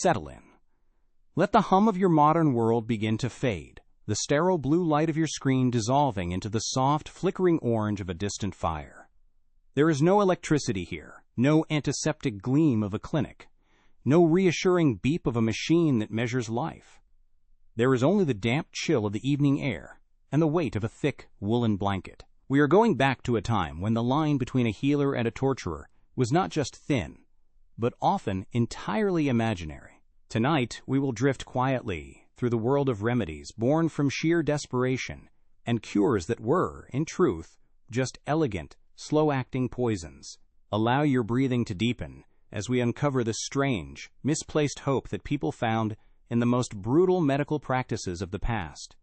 Settle in. Let the hum of your modern world begin to fade, the sterile blue light of your screen dissolving into the soft, flickering orange of a distant fire. There is no electricity here, no antiseptic gleam of a clinic, no reassuring beep of a machine that measures life. There is only the damp chill of the evening air and the weight of a thick woolen blanket. We are going back to a time when the line between a healer and a torturer was not just thin, but often entirely imaginary. Tonight, we will drift quietly through the world of remedies born from sheer desperation and cures that were, in truth, just elegant, slow-acting poisons. Allow your breathing to deepen as we uncover the strange, misplaced hope that people found in the most brutal medical practices of the past.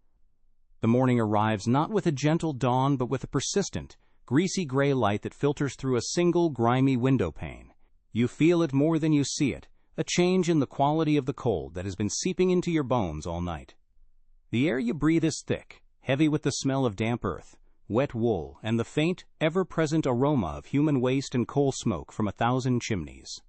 The morning arrives not with a gentle dawn, but with a persistent, greasy gray light that filters through a single grimy window pane. You feel it more than you see it, a change in the quality of the cold that has been seeping into your bones all night. The air you breathe is thick, heavy with the smell of damp earth, wet wool, and the faint, ever-present aroma of human waste and coal smoke from 1,000 chimneys.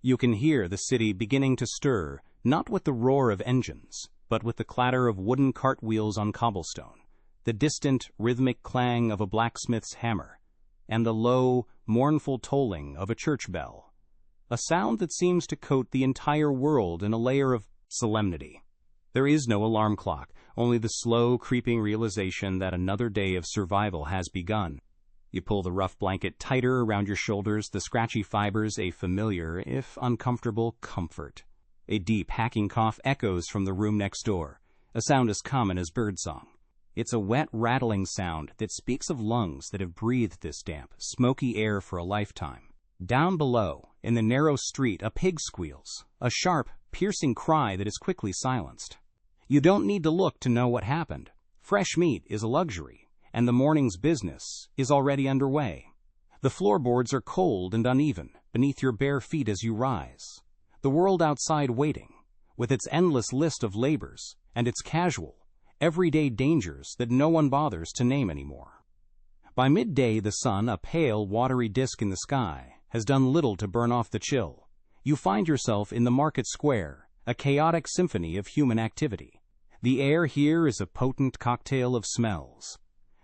You can hear the city beginning to stir, not with the roar of engines, but with the clatter of wooden cartwheels on cobblestone, the distant, rhythmic clang of a blacksmith's hammer, and the low, mournful tolling of a church bell, a sound that seems to coat the entire world in a layer of solemnity. There is no alarm clock, only the slow, creeping realization that another day of survival has begun. You pull the rough blanket tighter around your shoulders, the scratchy fibers a familiar, if uncomfortable, comfort. A deep, hacking cough echoes from the room next door, a sound as common as birdsong. It's a wet, rattling sound that speaks of lungs that have breathed this damp, smoky air for a lifetime. Down below, in the narrow street, a pig squeals, a sharp, piercing cry that is quickly silenced. You don't need to look to know what happened. Fresh meat is a luxury, and the morning's business is already underway. The floorboards are cold and uneven beneath your bare feet as you rise. The world outside waiting, with its endless list of labors and its casual, everyday dangers that no one bothers to name anymore. By midday, the sun, a pale, watery disk in the sky, has done little to burn off the chill. You find yourself in the market square, a chaotic symphony of human activity. The air here is a potent cocktail of smells.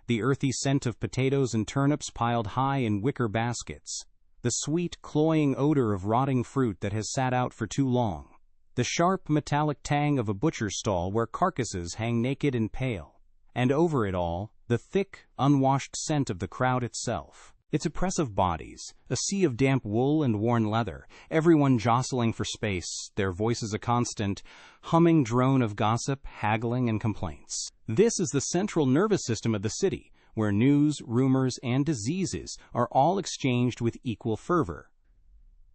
The earthy scent of potatoes and turnips piled high in wicker baskets, the sweet, cloying odor of rotting fruit that has sat out for too long, the sharp, metallic tang of a butcher's stall where carcasses hang naked and pale, and over it all, the thick, unwashed scent of the crowd itself. Its oppressive bodies, a sea of damp wool and worn leather, everyone jostling for space, their voices a constant, humming drone of gossip, haggling, and complaints. This is the central nervous system of the city, where news, rumors, and diseases are all exchanged with equal fervor.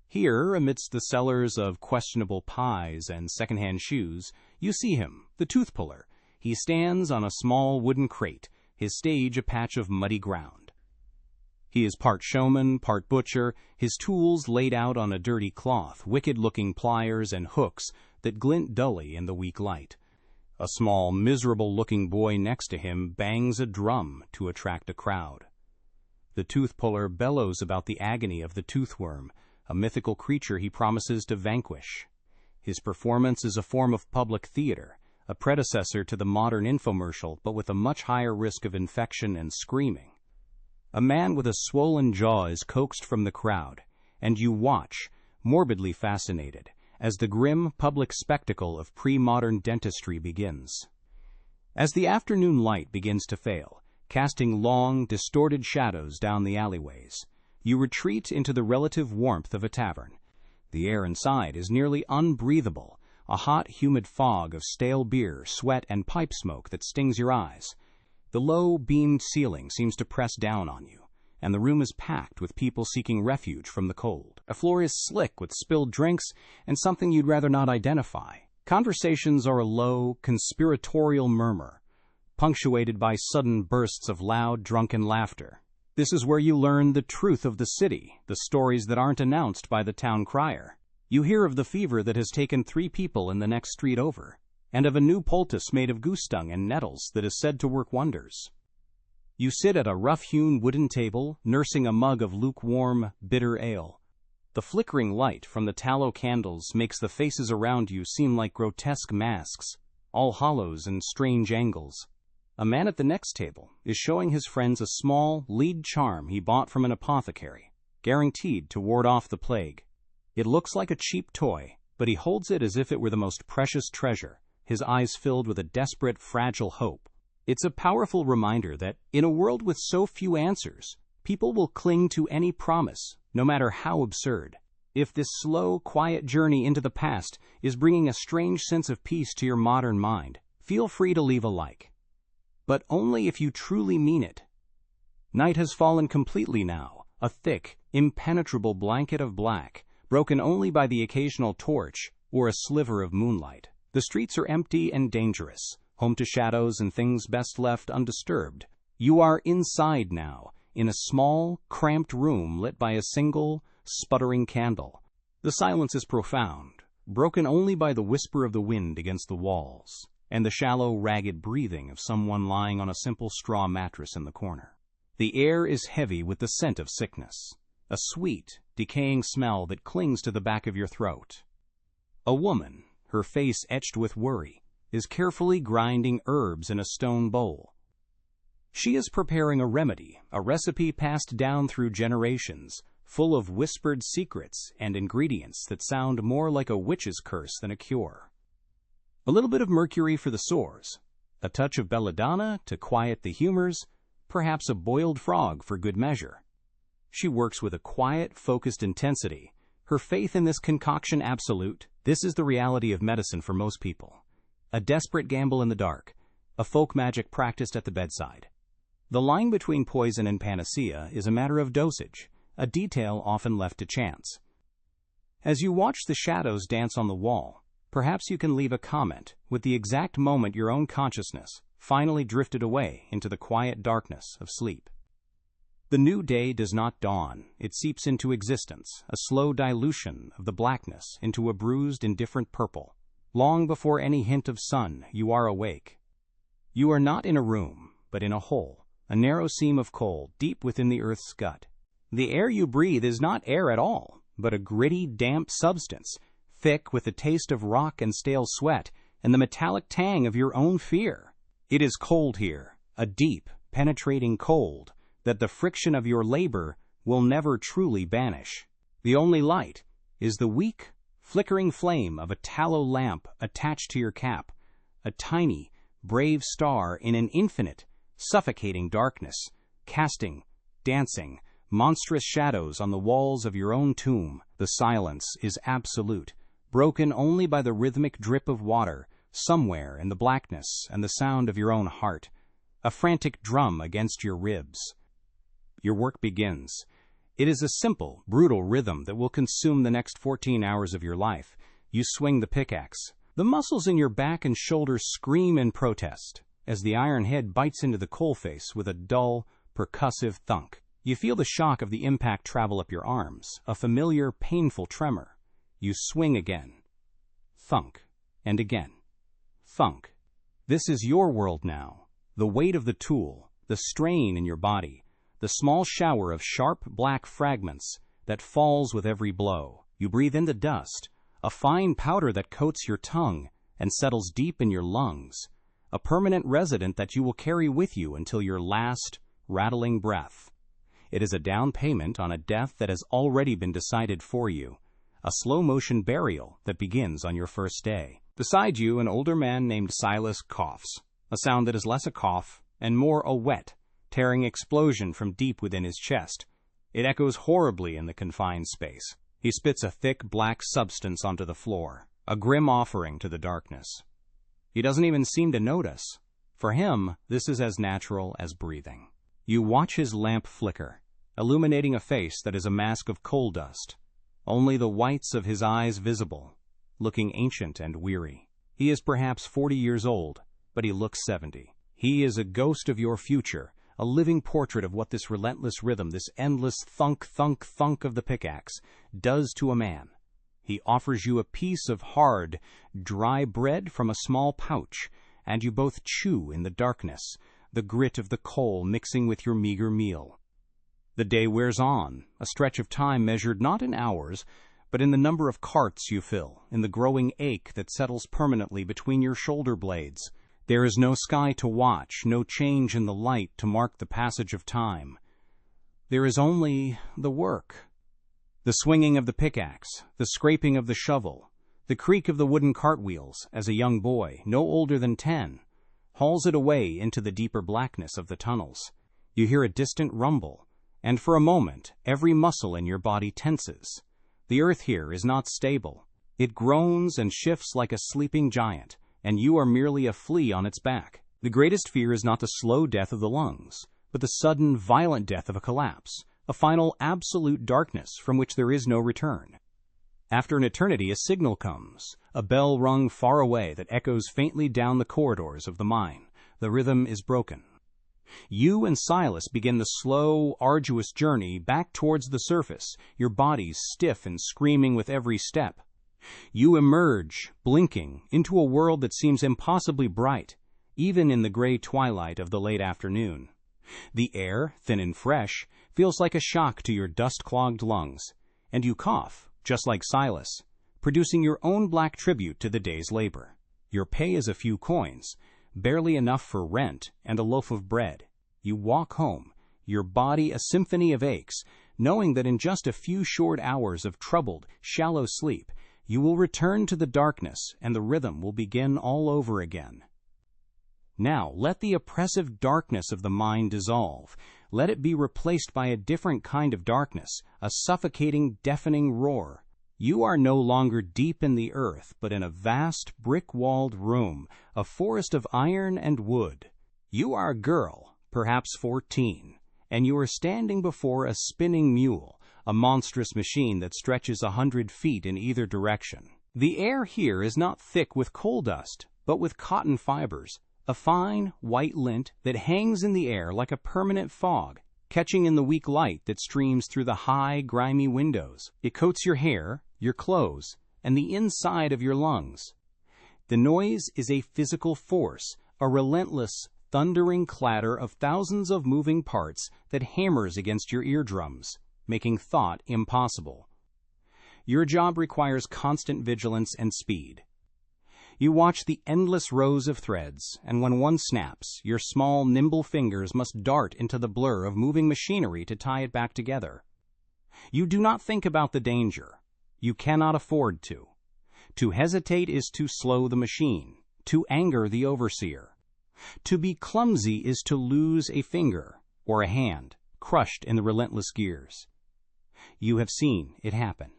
Here, amidst the sellers of questionable pies and second-hand shoes, you see him, the tooth puller. He stands on a small wooden crate, his stage a patch of muddy ground. He is part showman, part butcher, his tools laid out on a dirty cloth, wicked-looking pliers and hooks that glint dully in the weak light. A small, miserable-looking boy next to him bangs a drum to attract a crowd. The tooth puller bellows about the agony of the toothworm, a mythical creature he promises to vanquish. His performance is a form of public theater, a predecessor to the modern infomercial, but with a much higher risk of infection and screaming. A man with a swollen jaw is coaxed from the crowd, and you watch, morbidly fascinated, as the grim public spectacle of pre-modern dentistry begins. As the afternoon light begins to fail, casting long, distorted shadows down the alleyways, you retreat into the relative warmth of a tavern. The air inside is nearly unbreathable, a hot, humid fog of stale beer, sweat, and pipe smoke that stings your eyes. The low, beamed ceiling seems to press down on you, and the room is packed with people seeking refuge from the cold. The floor is slick with spilled drinks and something you'd rather not identify. Conversations are a low, conspiratorial murmur, punctuated by sudden bursts of loud, drunken laughter. This is where you learn the truth of the city, the stories that aren't announced by the town crier. You hear of the fever that has taken 3 people in the next street over, and of a new poultice made of goose dung and nettles that is said to work wonders. You sit at a rough-hewn wooden table, nursing a mug of lukewarm, bitter ale. The flickering light from the tallow candles makes the faces around you seem like grotesque masks, all hollows and strange angles. A man at the next table is showing his friends a small lead charm he bought from an apothecary, guaranteed to ward off the plague. It looks like a cheap toy, but he holds it as if it were the most precious treasure, his eyes filled with a desperate, fragile hope. It's a powerful reminder that, in a world with so few answers, people will cling to any promise, no matter how absurd. If this slow, quiet journey into the past is bringing a strange sense of peace to your modern mind, feel free to leave a like. But only if you truly mean it. Night has fallen completely now, a thick, impenetrable blanket of black, broken only by the occasional torch or a sliver of moonlight. The streets are empty and dangerous, home to shadows and things best left undisturbed. You are inside now, in a small, cramped room lit by a single, sputtering candle. The silence is profound, broken only by the whisper of the wind against the walls, and the shallow, ragged breathing of someone lying on a simple straw mattress in the corner. The air is heavy with the scent of sickness, a sweet, decaying smell that clings to the back of your throat. A woman, her face etched with worry, is carefully grinding herbs in a stone bowl. She is preparing a remedy, a recipe passed down through generations, full of whispered secrets and ingredients that sound more like a witch's curse than a cure. A little bit of mercury for the sores, a touch of belladonna to quiet the humors, perhaps a boiled frog for good measure. She works with a quiet, focused intensity, her faith in this concoction absolute. This is the reality of medicine for most people. A desperate gamble in the dark, a folk magic practiced at the bedside. The line between poison and panacea is a matter of dosage, a detail often left to chance. As you watch the shadows dance on the wall, perhaps you can leave a comment with the exact moment your own consciousness finally drifted away into the quiet darkness of sleep. The new day does not dawn, it seeps into existence, a slow dilution of the blackness into a bruised, indifferent purple. Long before any hint of sun, you are awake. You are not in a room, but in a hole, a narrow seam of coal deep within the earth's gut. The air you breathe is not air at all, but a gritty, damp substance, thick with the taste of rock and stale sweat and the metallic tang of your own fear. It is cold here, a deep, penetrating cold that the friction of your labor will never truly banish. The only light is the weak, flickering flame of a tallow lamp attached to your cap, a tiny, brave star in an infinite, suffocating darkness, casting, dancing, monstrous shadows on the walls of your own tomb. The silence is absolute, broken only by the rhythmic drip of water somewhere in the blackness and the sound of your own heart, a frantic drum against your ribs. Your work begins. It is a simple, brutal rhythm that will consume the next 14 hours of your life. You swing the pickaxe. The muscles in your back and shoulders scream in protest as the iron head bites into the coalface with a dull, percussive thunk. You feel the shock of the impact travel up your arms, a familiar, painful tremor. You swing again. Thunk. And again. Thunk. This is your world now. The weight of the tool, the strain in your body, the small shower of sharp black fragments that falls with every blow. You breathe in the dust, a fine powder that coats your tongue and settles deep in your lungs, a permanent resident that you will carry with you until your last, rattling breath. It is a down payment on a death that has already been decided for you, a slow-motion burial that begins on your first day. Beside you, an older man named Silas coughs, a sound that is less a cough and more a wet, tearing explosion from deep within his chest. It echoes horribly in the confined space. He spits a thick black substance onto the floor, a grim offering to the darkness. He doesn't even seem to notice. For him, this is as natural as breathing. You watch his lamp flicker, illuminating a face that is a mask of coal dust, only the whites of his eyes visible, looking ancient and weary. He is perhaps 40 years old, but he looks 70. He is a ghost of your future, a living portrait of what this relentless rhythm, this endless thunk, thunk, thunk of the pickaxe, does to a man. He offers you a piece of hard, dry bread from a small pouch, and you both chew in the darkness, the grit of the coal mixing with your meager meal. The day wears on, a stretch of time measured not in hours, but in the number of carts you fill, in the growing ache that settles permanently between your shoulder blades. There is no sky to watch, no change in the light to mark the passage of time. There is only the work. The swinging of the pickaxe, the scraping of the shovel, the creak of the wooden cartwheels as a young boy, no older than 10, hauls it away into the deeper blackness of the tunnels. You hear a distant rumble, and for a moment every muscle in your body tenses. The earth here is not stable. It groans and shifts like a sleeping giant, and you are merely a flea on its back. The greatest fear is not the slow death of the lungs, but the sudden, violent death of a collapse, a final absolute darkness from which there is no return. After an eternity, a signal comes, a bell rung far away that echoes faintly down the corridors of the mine. The rhythm is broken. You and Silas begin the slow, arduous journey back towards the surface, your bodies stiff and screaming with every step. You emerge, blinking, into a world that seems impossibly bright, even in the gray twilight of the late afternoon. The air, thin and fresh, feels like a shock to your dust-clogged lungs, and you cough, just like Silas, producing your own black tribute to the day's labor. Your pay is a few coins, barely enough for rent and a loaf of bread. You walk home, your body a symphony of aches, knowing that in just a few short hours of troubled, shallow sleep, you will return to the darkness and the rhythm will begin all over again. Now, let the oppressive darkness of the mind dissolve. Let it be replaced by a different kind of darkness, a suffocating, deafening roar. You are no longer deep in the earth, but in a vast, brick-walled room, a forest of iron and wood. You are a girl, perhaps 14, and you are standing before a spinning mule, a monstrous machine that stretches 100 feet in either direction. The air here is not thick with coal dust, but with cotton fibers, a fine, white lint that hangs in the air like a permanent fog, catching in the weak light that streams through the high, grimy windows. It coats your hair, your clothes, and the inside of your lungs. The noise is a physical force, a relentless, thundering clatter of thousands of moving parts that hammers against your eardrums, making thought impossible. Your job requires constant vigilance and speed. You watch the endless rows of threads, and when one snaps, your small, nimble fingers must dart into the blur of moving machinery to tie it back together. You do not think about the danger. You cannot afford to. To hesitate is to slow the machine, to anger the overseer. To be clumsy is to lose a finger or a hand, crushed in the relentless gears. You have seen it happen.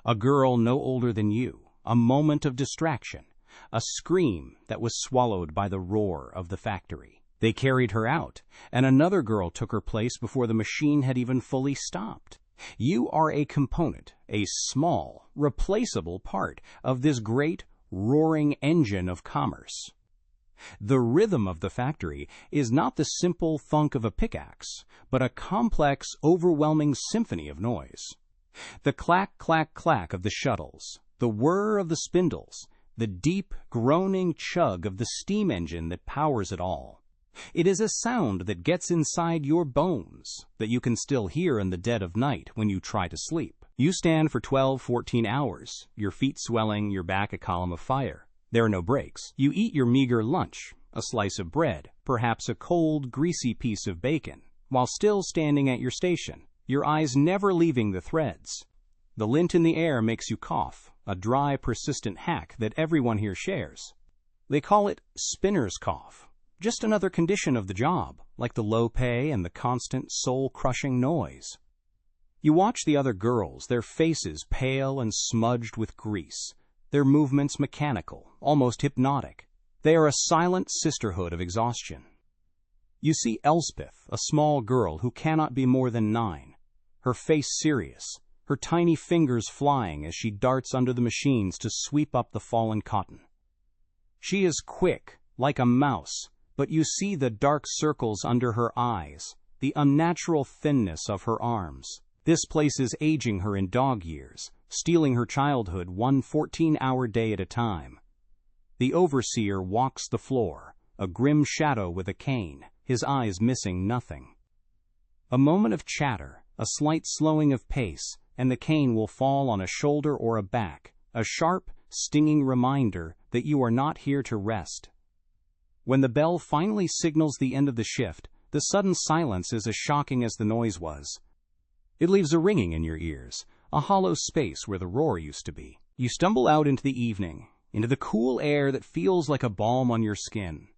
A girl no older than you, a moment of distraction, a scream that was swallowed by the roar of the factory. They carried her out, and another girl took her place before the machine had even fully stopped. You are a component, a small, replaceable part of this great, roaring engine of commerce. The rhythm of the factory is not the simple thunk of a pickaxe, but a complex, overwhelming symphony of noise. The clack, clack, clack of the shuttles, the whir of the spindles, the deep, groaning chug of the steam engine that powers it all. It is a sound that gets inside your bones, that you can still hear in the dead of night when you try to sleep. You stand for 12-14 hours, your feet swelling, your back a column of fire. There are no breaks. You eat your meager lunch, a slice of bread, perhaps a cold, greasy piece of bacon, while still standing at your station, your eyes never leaving the threads. The lint in the air makes you cough, a dry, persistent hack that everyone here shares. They call it spinner's cough, just another condition of the job, like the low pay and the constant, soul-crushing noise. You watch the other girls, their faces pale and smudged with grease, their movements mechanical, almost hypnotic. They are a silent sisterhood of exhaustion. You see Elspeth, a small girl who cannot be more than 9, her face serious, her tiny fingers flying as she darts under the machines to sweep up the fallen cotton. She is quick, like a mouse, but you see the dark circles under her eyes, the unnatural thinness of her arms. This place is aging her in dog years, stealing her childhood one 14-hour day at a time. The overseer walks the floor, a grim shadow with a cane, his eyes missing nothing. A moment of chatter, a slight slowing of pace, and the cane will fall on a shoulder or a back, a sharp, stinging reminder that you are not here to rest. When the bell finally signals the end of the shift, the sudden silence is as shocking as the noise was. It leaves a ringing in your ears, a hollow space where the roar used to be. You stumble out into the evening, into the cool air that feels like a balm on your skin.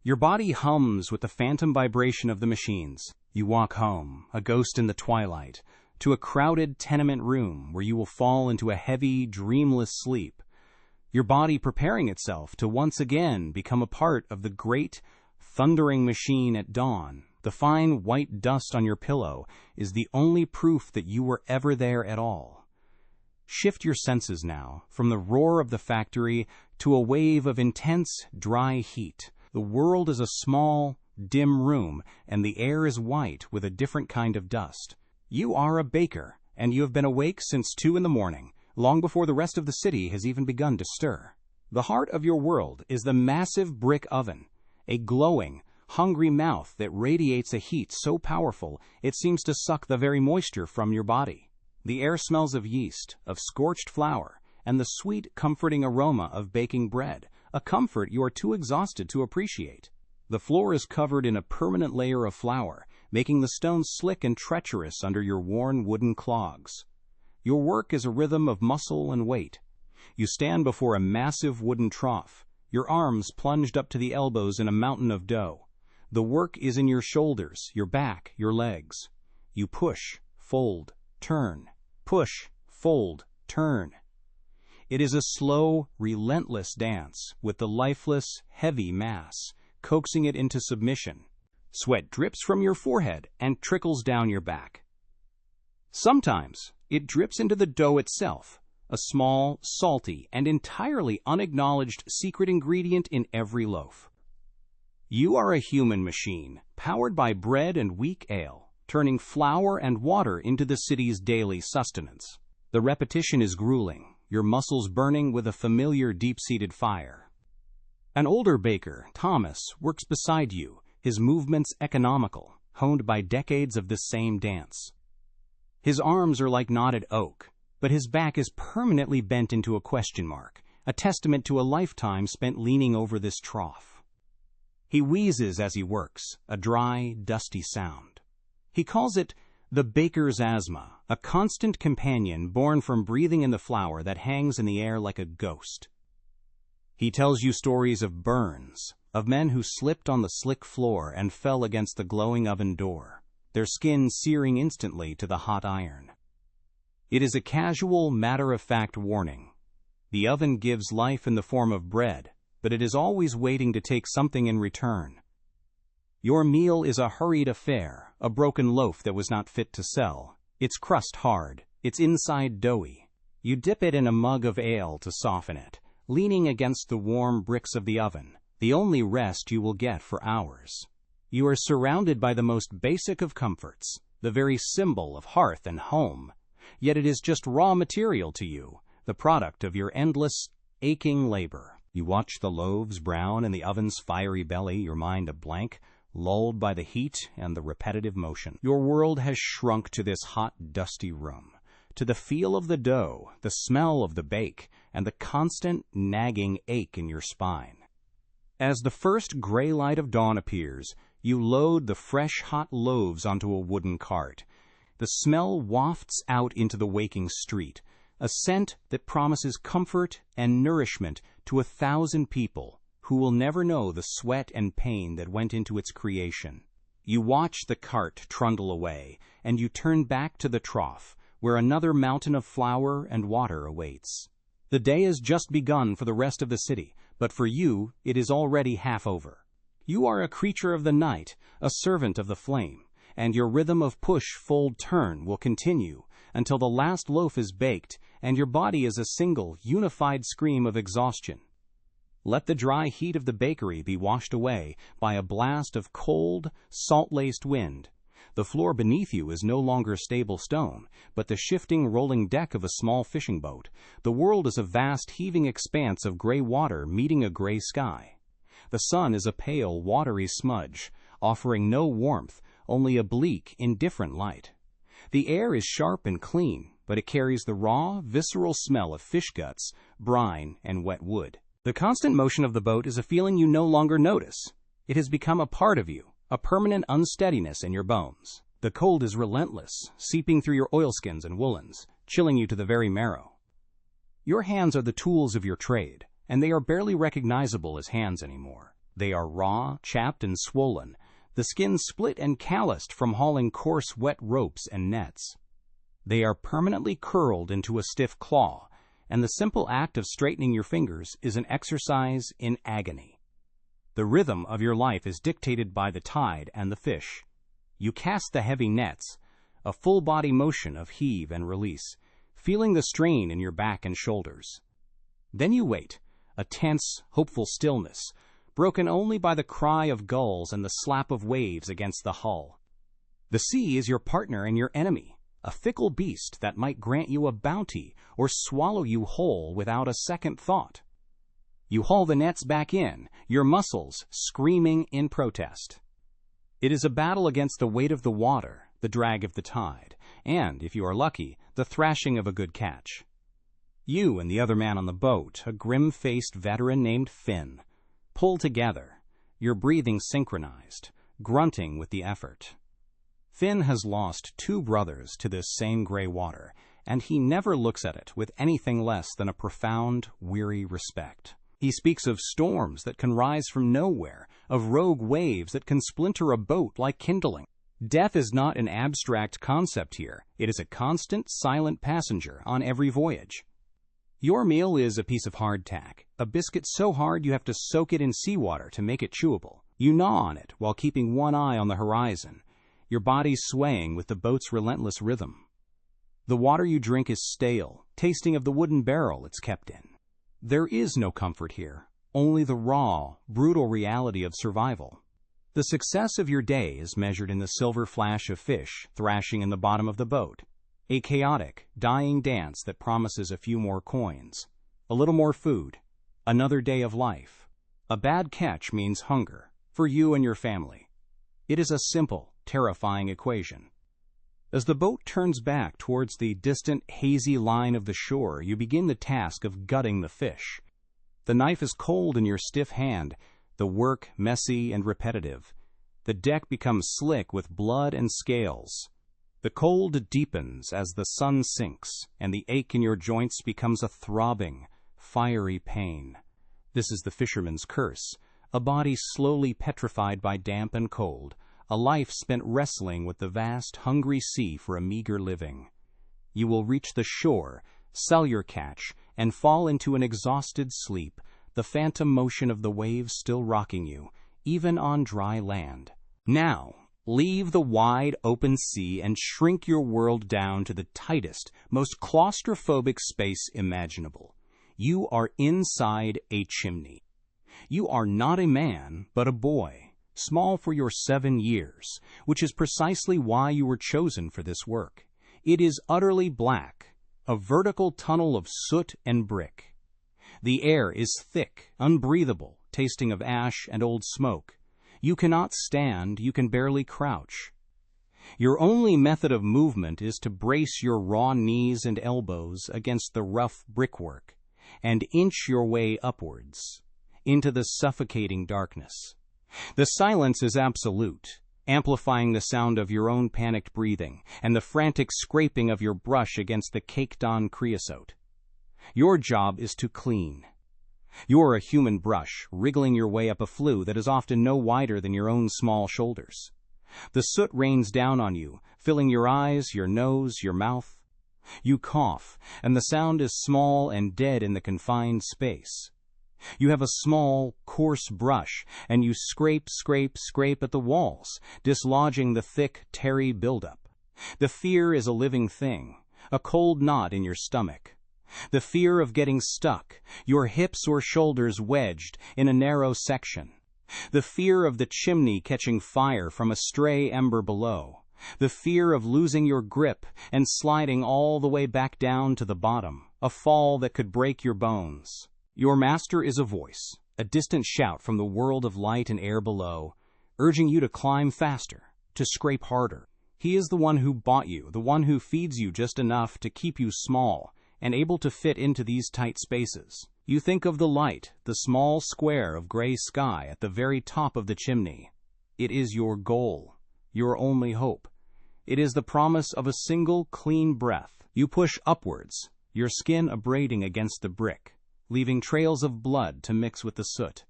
Your body hums with the phantom vibration of the machines. You walk home, a ghost in the twilight, to a crowded tenement room where you will fall into a heavy, dreamless sleep, your body preparing itself to once again become a part of the great, thundering machine at dawn. The fine white dust on your pillow is the only proof that you were ever there at all. Shift your senses now from the roar of the factory to a wave of intense, dry heat. The world is a small, dim room, and the air is white with a different kind of dust. You are a baker, and you have been awake since 2 a.m, long before the rest of the city has even begun to stir. The heart of your world is the massive brick oven, a glowing, hungry mouth that radiates a heat so powerful it seems to suck the very moisture from your body. The air smells of yeast, of scorched flour, and the sweet, comforting aroma of baking bread, a comfort you are too exhausted to appreciate. The floor is covered in a permanent layer of flour, making the stones slick and treacherous under your worn wooden clogs. Your work is a rhythm of muscle and weight. You stand before a massive wooden trough, your arms plunged up to the elbows in a mountain of dough. The work is in your shoulders, your back, your legs. You push, fold, turn. Push, fold, turn. It is a slow, relentless dance with the lifeless, heavy mass, coaxing it into submission. Sweat drips from your forehead and trickles down your back. Sometimes it drips into the dough itself, a small, salty, and entirely unacknowledged secret ingredient in every loaf. You are a human machine, powered by bread and weak ale, turning flour and water into the city's daily sustenance. The repetition is grueling, your muscles burning with a familiar deep-seated fire. An older baker, Thomas, works beside you, his movements economical, honed by decades of this same dance. His arms are like knotted oak, but his back is permanently bent into a question mark, a testament to a lifetime spent leaning over this trough. He wheezes as he works, a dry, dusty sound. He calls it the baker's asthma, a constant companion born from breathing in the flour that hangs in the air like a ghost. He tells you stories of burns, of men who slipped on the slick floor and fell against the glowing oven door, their skin searing instantly to the hot iron. It is a casual, matter-of-fact warning. The oven gives life in the form of bread, but it is always waiting to take something in return. Your meal is a hurried affair, a broken loaf that was not fit to sell, its crust hard, its inside doughy. You dip it in a mug of ale to soften it, leaning against the warm bricks of the oven, the only rest you will get for hours. You are surrounded by the most basic of comforts, the very symbol of hearth and home, yet it is just raw material to you, the product of your endless, aching labor. You watch the loaves brown in the oven's fiery belly, your mind a blank, lulled by the heat and the repetitive motion. Your world has shrunk to this hot, dusty room, to the feel of the dough, the smell of the bake, and the constant, nagging ache in your spine. As the first gray light of dawn appears, you load the fresh, hot loaves onto a wooden cart. The smell wafts out into the waking street, a scent that promises comfort and nourishment to 1,000 people who will never know the sweat and pain that went into its creation. You watch the cart trundle away, and you turn back to the trough, where another mountain of flour and water awaits. The day has just begun for the rest of the city, but for you, it is already half over. You are a creature of the night, a servant of the flame, and your rhythm of push, fold, turn will continue until the last loaf is baked and your body is a single, unified scream of exhaustion. Let the dry heat of the bakery be washed away by a blast of cold, salt-laced wind. The floor beneath you is no longer stable stone, but the shifting, rolling deck of a small fishing boat. The world is a vast, heaving expanse of gray water meeting a gray sky. The sun is a pale, watery smudge, offering no warmth, only a bleak, indifferent light. The air is sharp and clean, but it carries the raw, visceral smell of fish guts, brine, and wet wood. The constant motion of the boat is a feeling you no longer notice. It has become a part of you, a permanent unsteadiness in your bones. The cold is relentless, seeping through your oilskins and woolens, chilling you to the very marrow. Your hands are the tools of your trade, and they are barely recognizable as hands anymore. They are raw, chapped, and swollen, the skin split and calloused from hauling coarse, wet ropes and nets. They are permanently curled into a stiff claw, and the simple act of straightening your fingers is an exercise in agony. The rhythm of your life is dictated by the tide and the fish. You cast the heavy nets, a full-body motion of heave and release, feeling the strain in your back and shoulders. Then you wait, a tense, hopeful stillness, broken only by the cry of gulls and the slap of waves against the hull. The sea is your partner and your enemy, a fickle beast that might grant you a bounty or swallow you whole without a second thought. You haul the nets back in, your muscles screaming in protest. It is a battle against the weight of the water, the drag of the tide, and, if you are lucky, the thrashing of a good catch. You and the other man on the boat, a grim-faced veteran named Finn, pull together, your breathing synchronized, grunting with the effort. Finn has lost 2 brothers to this same gray water, and he never looks at it with anything less than a profound, weary respect. He speaks of storms that can rise from nowhere, of rogue waves that can splinter a boat like kindling. Death is not an abstract concept here. It is a constant, silent passenger on every voyage. Your meal is a piece of hardtack, a biscuit so hard you have to soak it in seawater to make it chewable. You gnaw on it while keeping one eye on the horizon, your body swaying with the boat's relentless rhythm. The water you drink is stale, tasting of the wooden barrel it's kept in. There is no comfort here, only the raw, brutal reality of survival. The success of your day is measured in the silver flash of fish thrashing in the bottom of the boat, a chaotic, dying dance that promises a few more coins, a little more food, another day of life. A bad catch means hunger, for you and your family. It is a simple, terrifying equation. As the boat turns back towards the distant, hazy line of the shore, you begin the task of gutting the fish. The knife is cold in your stiff hand, the work messy and repetitive. The deck becomes slick with blood and scales. The cold deepens as the sun sinks, and the ache in your joints becomes a throbbing, fiery pain. This is the fisherman's curse, a body slowly petrified by damp and cold, a life spent wrestling with the vast, hungry sea for a meager living. You will reach the shore, sell your catch, and fall into an exhausted sleep, the phantom motion of the waves still rocking you, even on dry land. Now, leave the wide, open sea and shrink your world down to the tightest, most claustrophobic space imaginable. You are inside a chimney. You are not a man, but a boy, small for your 7 years, which is precisely why you were chosen for this work. It is utterly black, a vertical tunnel of soot and brick. The air is thick, unbreathable, tasting of ash and old smoke. You cannot stand, you can barely crouch. Your only method of movement is to brace your raw knees and elbows against the rough brickwork and inch your way upwards into the suffocating darkness. The silence is absolute, amplifying the sound of your own panicked breathing and the frantic scraping of your brush against the caked-on creosote. Your job is to clean. You are a human brush, wriggling your way up a flue that is often no wider than your own small shoulders. The soot rains down on you, filling your eyes, your nose, your mouth. You cough, and the sound is small and dead in the confined space. You have a small, coarse brush, and you scrape at the walls, dislodging the thick, tarry buildup. The fear is a living thing, a cold knot in your stomach. The fear of getting stuck, your hips or shoulders wedged in a narrow section. The fear of the chimney catching fire from a stray ember below. The fear of losing your grip and sliding all the way back down to the bottom, a fall that could break your bones. Your master is a voice, a distant shout from the world of light and air below, urging you to climb faster, to scrape harder. He is the one who bought you, the one who feeds you just enough to keep you small and able to fit into these tight spaces. You think of the light, the small square of gray sky at the very top of the chimney. It is your goal, your only hope. It is the promise of a single clean breath. You push upwards, your skin abrading against the brick, leaving trails of blood to mix with the soot.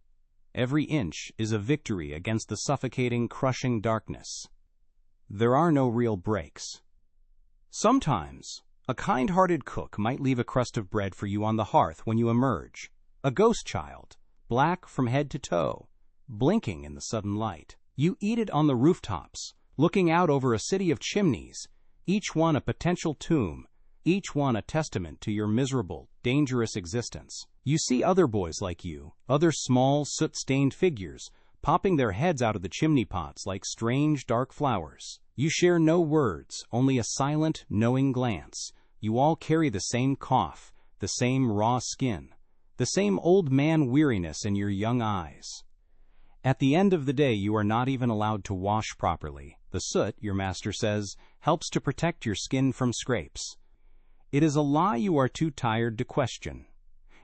Every inch is a victory against the suffocating, crushing darkness. There are no real breaks. Sometimes, a kind-hearted cook might leave a crust of bread for you on the hearth when you emerge, a ghost child, black from head to toe, blinking in the sudden light. You eat it on the rooftops, looking out over a city of chimneys, each one a potential tomb, each one a testament to your miserable, dangerous existence. You see other boys like you, other small, soot-stained figures, popping their heads out of the chimney pots like strange, dark flowers. You share no words, only a silent, knowing glance. You all carry the same cough, the same raw skin, the same old man weariness in your young eyes. At the end of the day, you are not even allowed to wash properly. The soot, your master says, helps to protect your skin from scrapes. It is a lie you are too tired to question.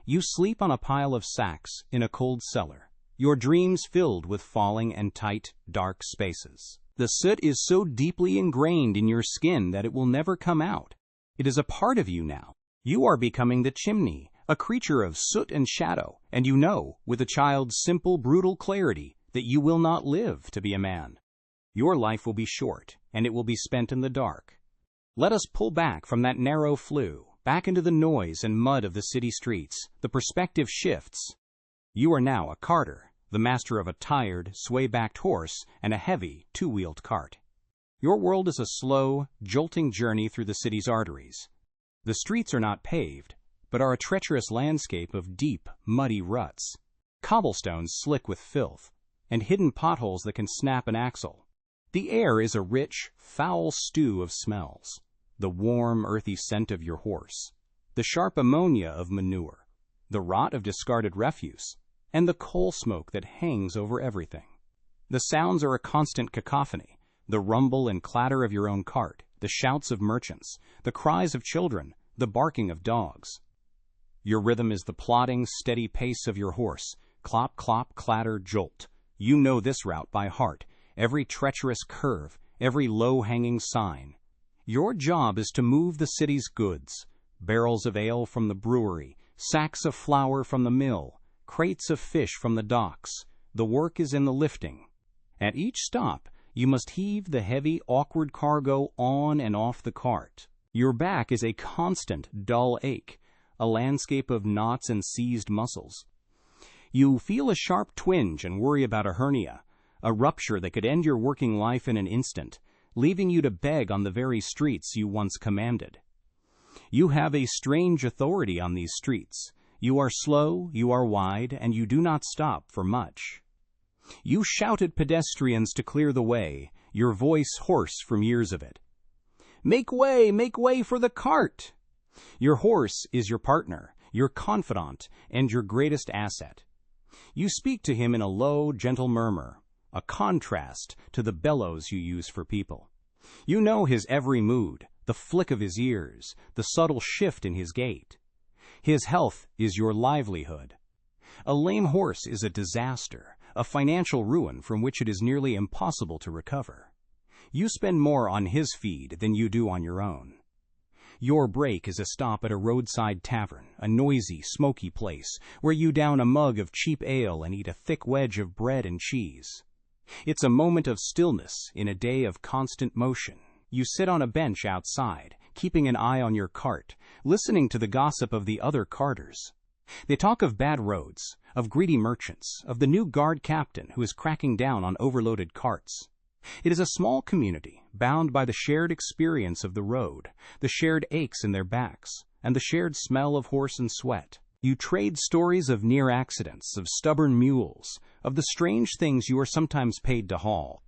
You sleep on a pile of sacks in a cold cellar, your dreams filled with falling and tight, dark spaces. The soot is so deeply ingrained in your skin that it will never come out. It is a part of you now. You are becoming the chimney, a creature of soot and shadow, and you know, with a child's simple, brutal clarity, that you will not live to be a man. Your life will be short, and it will be spent in the dark. Let us pull back from that narrow flue, back into the noise and mud of the city streets. The perspective shifts. You are now a carter, the master of a tired, sway-backed horse and a heavy, two-wheeled cart. Your world is a slow, jolting journey through the city's arteries. The streets are not paved, but are a treacherous landscape of deep, muddy ruts, cobblestones slick with filth, and hidden potholes that can snap an axle. The air is a rich, foul stew of smells. The warm, earthy scent of your horse, the sharp ammonia of manure, the rot of discarded refuse, and the coal smoke that hangs over everything. The sounds are a constant cacophony, the rumble and clatter of your own cart, the shouts of merchants, the cries of children, the barking of dogs. Your rhythm is the plodding, steady pace of your horse, clop, clop, clatter, jolt. You know this route by heart, every treacherous curve, every low-hanging sign. Your job is to move the city's goods, barrels of ale from the brewery, sacks of flour from the mill, crates of fish from the docks. The work is in the lifting. At each stop, you must heave the heavy, awkward cargo on and off the cart. Your back is a constant, dull ache, a landscape of knots and seized muscles. You feel a sharp twinge and worry about a hernia, a rupture that could end your working life in an instant, leaving you to beg on the very streets you once commanded. You have a strange authority on these streets. You are slow, you are wide, and you do not stop for much. You shout at pedestrians to clear the way, your voice hoarse from years of it. Make way for the cart! Your horse is your partner, your confidant, and your greatest asset. You speak to him in a low, gentle murmur, a contrast to the bellows you use for people. You know his every mood, the flick of his ears, the subtle shift in his gait. His health is your livelihood. A lame horse is a disaster, a financial ruin from which it is nearly impossible to recover. You spend more on his feed than you do on your own. Your break is a stop at a roadside tavern, a noisy, smoky place where you down a mug of cheap ale and eat a thick wedge of bread and cheese. It's a moment of stillness in a day of constant motion. You sit on a bench outside, keeping an eye on your cart, listening to the gossip of the other carters. They talk of bad roads, of greedy merchants, of the new guard captain who is cracking down on overloaded carts. It is a small community, bound by the shared experience of the road, the shared aches in their backs, and the shared smell of horse and sweat. You trade stories of near accidents, of stubborn mules, of the strange things you are sometimes paid to haul.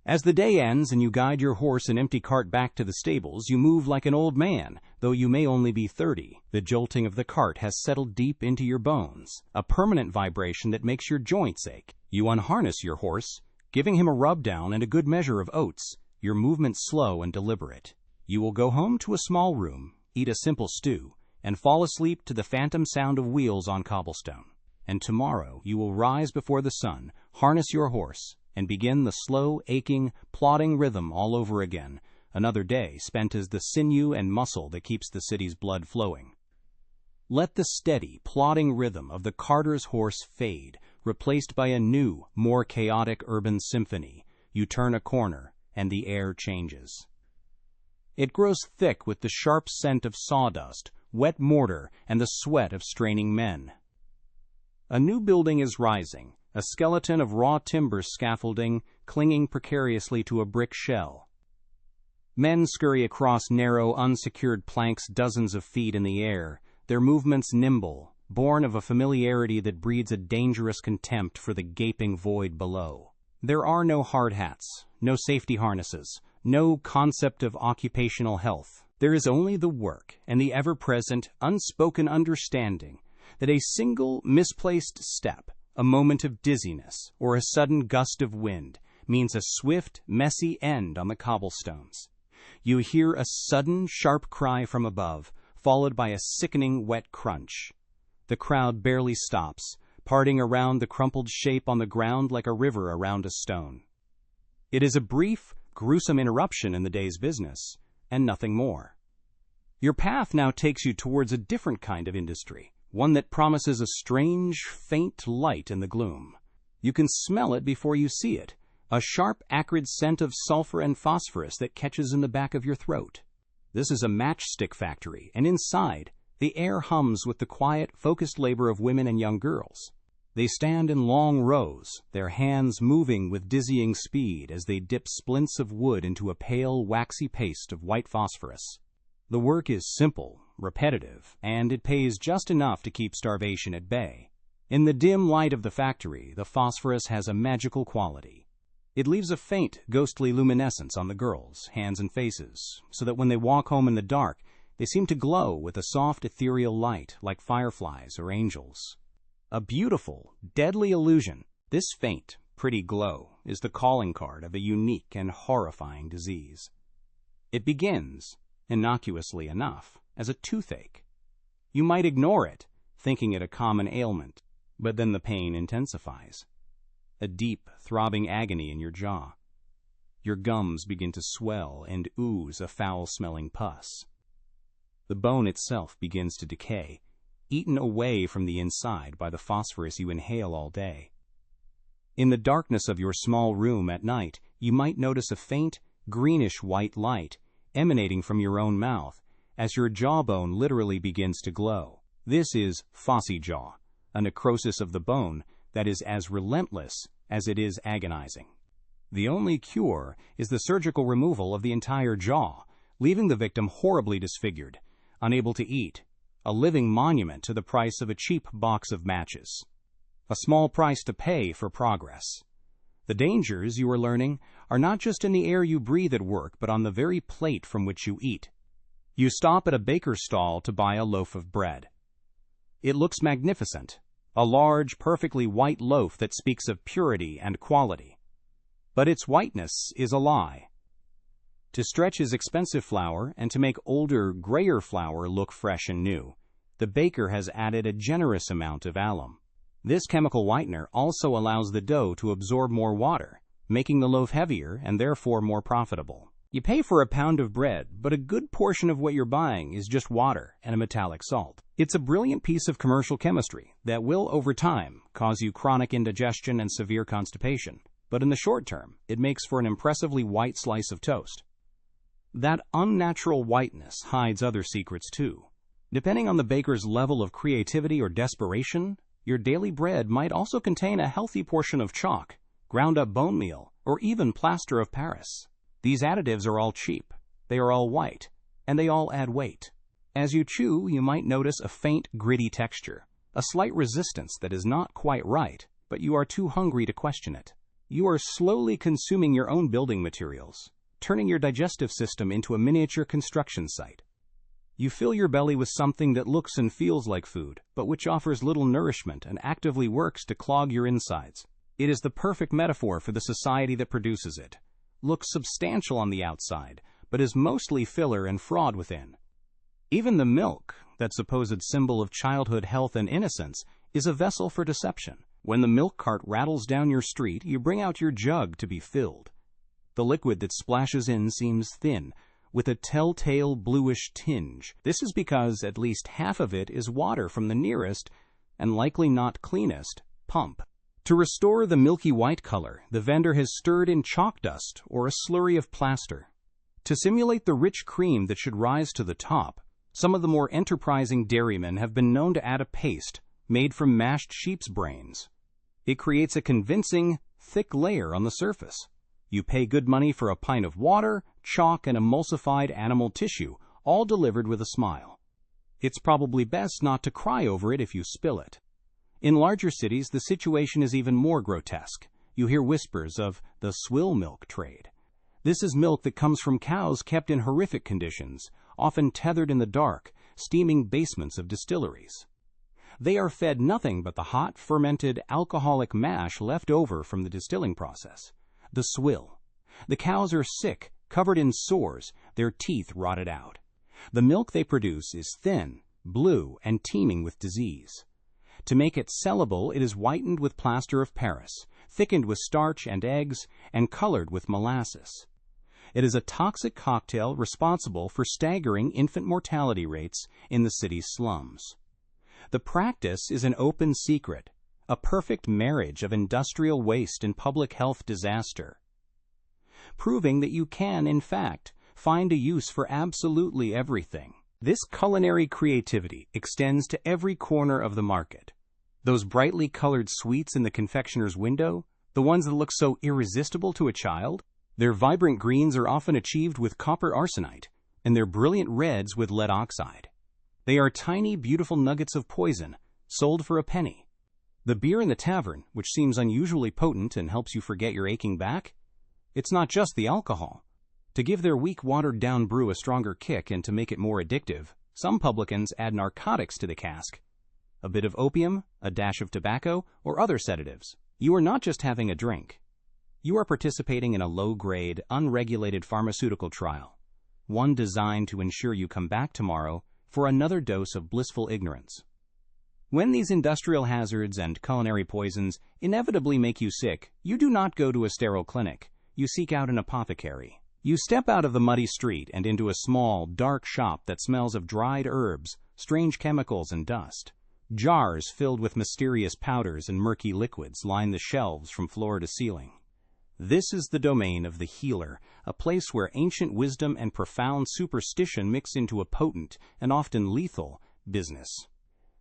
As the day ends and you guide your horse and empty cart back to the stables, you move like an old man, though you may only be 30. The jolting of the cart has settled deep into your bones, a permanent vibration that makes your joints ache. You unharness your horse, Giving him a rub-down and a good measure of oats, your movement slow and deliberate. You will go home to a small room, eat a simple stew, and fall asleep to the phantom sound of wheels on cobblestone. And tomorrow you will rise before the sun, harness your horse, and begin the slow, aching, plodding rhythm all over again, another day spent as the sinew and muscle that keeps the city's blood flowing. Let the steady, plodding rhythm of the carter's horse fade, replaced by a new, more chaotic urban symphony. You turn a corner, and the air changes. It grows thick with the sharp scent of sawdust, wet mortar, and the sweat of straining men. A new building is rising, a skeleton of raw timber scaffolding clinging precariously to a brick shell. Men scurry across narrow, unsecured planks dozens of feet in the air, their movements nimble, born of a familiarity that breeds a dangerous contempt for the gaping void below. There are no hard hats, no safety harnesses, no concept of occupational health. There is only the work and the ever-present, unspoken understanding that a single misplaced step, a moment of dizziness, or a sudden gust of wind means a swift, messy end on the cobblestones. You hear a sudden, sharp cry from above, followed by a sickening, wet crunch. The crowd barely stops, parting around the crumpled shape on the ground like a river around a stone. It is a brief, gruesome interruption in the day's business, and nothing more. Your path now takes you towards a different kind of industry, one that promises a strange, faint light in the gloom. You can smell it before you see it, a sharp, acrid scent of sulfur and phosphorus that catches in the back of your throat. This is a matchstick factory, and inside, the air hums with the quiet, focused labor of women and young girls. They stand in long rows, their hands moving with dizzying speed as they dip splints of wood into a pale, waxy paste of white phosphorus. The work is simple, repetitive, and it pays just enough to keep starvation at bay. In the dim light of the factory, the phosphorus has a magical quality. It leaves a faint, ghostly luminescence on the girls' hands and faces, so that when they walk home in the dark, they seem to glow with a soft, ethereal light like fireflies or angels. A beautiful, deadly illusion. This faint, pretty glow is the calling card of a unique and horrifying disease. It begins, innocuously enough, as a toothache. You might ignore it, thinking it a common ailment, but then the pain intensifies. A deep, throbbing agony in your jaw. Your gums begin to swell and ooze a foul-smelling pus. The bone itself begins to decay, eaten away from the inside by the phosphorus you inhale all day. In the darkness of your small room at night, you might notice a faint, greenish-white light emanating from your own mouth as your jawbone literally begins to glow. This is phossy-jaw, a necrosis of the bone that is as relentless as it is agonizing. The only cure is the surgical removal of the entire jaw, leaving the victim horribly disfigured, unable to eat, a living monument to the price of a cheap box of matches. A small price to pay for progress. The dangers, you are learning, are not just in the air you breathe at work, but on the very plate from which you eat. You stop at a baker's stall to buy a loaf of bread. It looks magnificent, a large, perfectly white loaf that speaks of purity and quality. But its whiteness is a lie. To stretch his expensive flour and to make older, grayer flour look fresh and new, the baker has added a generous amount of alum. This chemical whitener also allows the dough to absorb more water, making the loaf heavier and therefore more profitable. You pay for a pound of bread, but a good portion of what you're buying is just water and a metallic salt. It's a brilliant piece of commercial chemistry that will, over time, cause you chronic indigestion and severe constipation. But in the short term, it makes for an impressively white slice of toast. That unnatural whiteness hides other secrets too. Depending on the baker's level of creativity or desperation, your daily bread might also contain a healthy portion of chalk, ground-up bone meal, or even plaster of Paris. These additives are all cheap, they are all white, and they all add weight. As you chew, you might notice a faint, gritty texture, a slight resistance that is not quite right, but you are too hungry to question it. You are slowly consuming your own building materials, turning your digestive system into a miniature construction site. You fill your belly with something that looks and feels like food, but which offers little nourishment and actively works to clog your insides. It is the perfect metaphor for the society that produces it. Looks substantial on the outside, but is mostly filler and fraud within. Even the milk, that supposed symbol of childhood health and innocence, is a vessel for deception. When the milk cart rattles down your street, you bring out your jug to be filled. The liquid that splashes in seems thin, with a telltale bluish tinge. This is because at least half of it is water from the nearest, and likely not cleanest, pump. To restore the milky white color, the vendor has stirred in chalk dust or a slurry of plaster. To simulate the rich cream that should rise to the top, some of the more enterprising dairymen have been known to add a paste made from mashed sheep's brains. It creates a convincing, thick layer on the surface. You pay good money for a pint of water, chalk, and emulsified animal tissue, all delivered with a smile. It's probably best not to cry over it if you spill it. In larger cities, the situation is even more grotesque. You hear whispers of the swill milk trade. This is milk that comes from cows kept in horrific conditions, often tethered in the dark, steaming basements of distilleries. They are fed nothing but the hot, fermented, alcoholic mash left over from the distilling process. The swill. The cows are sick, covered in sores, their teeth rotted out. The milk they produce is thin, blue, and teeming with disease. To make it sellable, it is whitened with plaster of Paris, thickened with starch and eggs, and colored with molasses. It is a toxic cocktail responsible for staggering infant mortality rates in the city's slums. The practice is an open secret, a perfect marriage of industrial waste and public health disaster, proving that you can, in fact, find a use for absolutely everything. This culinary creativity extends to every corner of the market. Those brightly colored sweets in the confectioner's window, the ones that look so irresistible to a child, their vibrant greens are often achieved with copper arsenite, and their brilliant reds with lead oxide. They are tiny, beautiful nuggets of poison, sold for a penny. The beer in the tavern, which seems unusually potent and helps you forget your aching back, it's not just the alcohol. To give their weak, watered-down brew a stronger kick and to make it more addictive, some publicans add narcotics to the cask. A bit of opium, a dash of tobacco, or other sedatives. You are not just having a drink. You are participating in a low-grade, unregulated pharmaceutical trial, one designed to ensure you come back tomorrow for another dose of blissful ignorance. When these industrial hazards and culinary poisons inevitably make you sick, you do not go to a sterile clinic. You seek out an apothecary. You step out of the muddy street and into a small, dark shop that smells of dried herbs, strange chemicals, and dust. Jars filled with mysterious powders and murky liquids line the shelves from floor to ceiling. This is the domain of the healer, a place where ancient wisdom and profound superstition mix into a potent and often lethal business.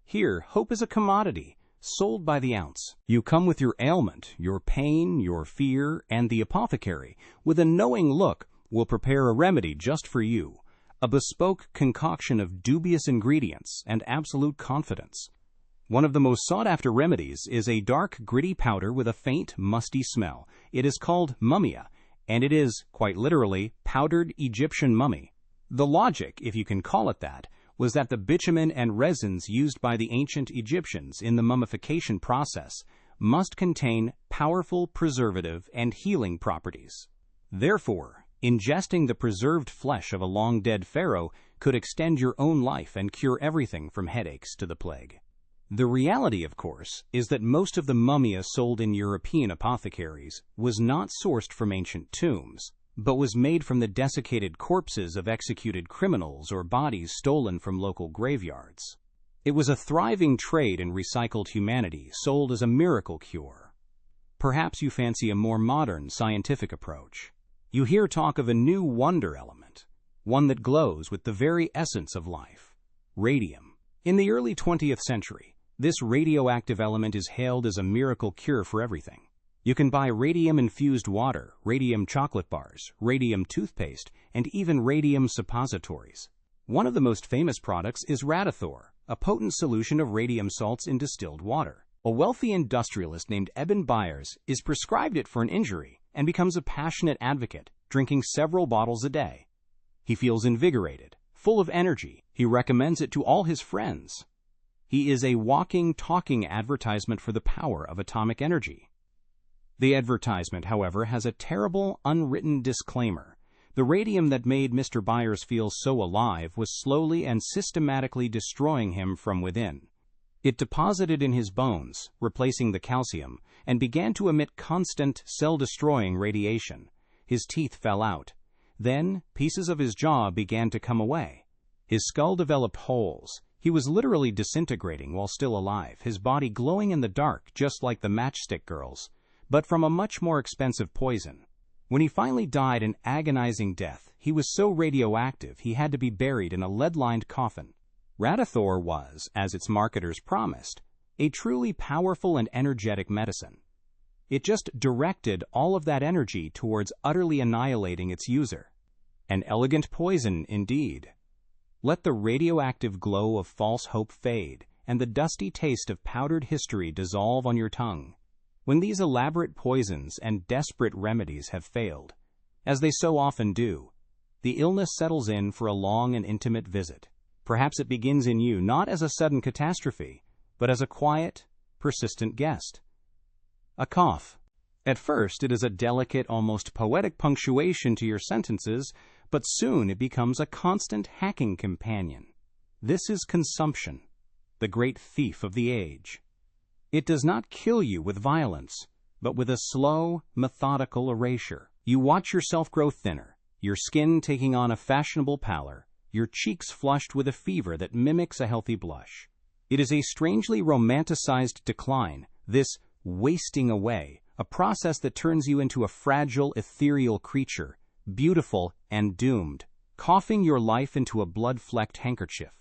Here, hope is a commodity, sold by the ounce. You come with your ailment, your pain, your fear, and the apothecary, with a knowing look, will prepare a remedy just for you, a bespoke concoction of dubious ingredients and absolute confidence. One of the most sought-after remedies is a dark, gritty powder with a faint, musty smell. It is called mummia, and it is, quite literally, powdered Egyptian mummy. The logic, if you can call it that, was that the bitumen and resins used by the ancient Egyptians in the mummification process must contain powerful preservative and healing properties. Therefore, ingesting the preserved flesh of a long-dead pharaoh could extend your own life and cure everything from headaches to the plague. The reality, of course, is that most of the mummia sold in European apothecaries was not sourced from ancient tombs, but was made from the desiccated corpses of executed criminals or bodies stolen from local graveyards. It was a thriving trade in recycled humanity sold as a miracle cure. Perhaps you fancy a more modern scientific approach. You hear talk of a new wonder element, one that glows with the very essence of life: radium. In the early 20th century, this radioactive element is hailed as a miracle cure for everything. You can buy radium-infused water, radium chocolate bars, radium toothpaste, and even radium suppositories. One of the most famous products is Radithor, a potent solution of radium salts in distilled water. A wealthy industrialist named Eben Byers is prescribed it for an injury and becomes a passionate advocate, drinking several bottles a day. He feels invigorated, full of energy. He recommends it to all his friends. He is a walking, talking advertisement for the power of atomic energy. The advertisement, however, has a terrible, unwritten disclaimer. The radium that made Mr. Byers feel so alive was slowly and systematically destroying him from within. It deposited in his bones, replacing the calcium, and began to emit constant, cell-destroying radiation. His teeth fell out. Then, pieces of his jaw began to come away. His skull developed holes. He was literally disintegrating while still alive, his body glowing in the dark just like the Matchstick Girls, but from a much more expensive poison. When he finally died an agonizing death, he was so radioactive he had to be buried in a lead-lined coffin. Radithor was, as its marketers promised, a truly powerful and energetic medicine. It just directed all of that energy towards utterly annihilating its user. An elegant poison, indeed. Let the radioactive glow of false hope fade, and the dusty taste of powdered history dissolve on your tongue. When these elaborate poisons and desperate remedies have failed, as they so often do, the illness settles in for a long and intimate visit. Perhaps it begins in you not as a sudden catastrophe, but as a quiet, persistent guest. A cough. At first, it is a delicate, almost poetic punctuation to your sentences, but soon it becomes a constant hacking companion. This is consumption, the great thief of the age. It does not kill you with violence, but with a slow, methodical erasure. You watch yourself grow thinner, your skin taking on a fashionable pallor, your cheeks flushed with a fever that mimics a healthy blush. It is a strangely romanticized decline, this wasting away, a process that turns you into a fragile, ethereal creature, beautiful and doomed, coughing your life into a blood-flecked handkerchief.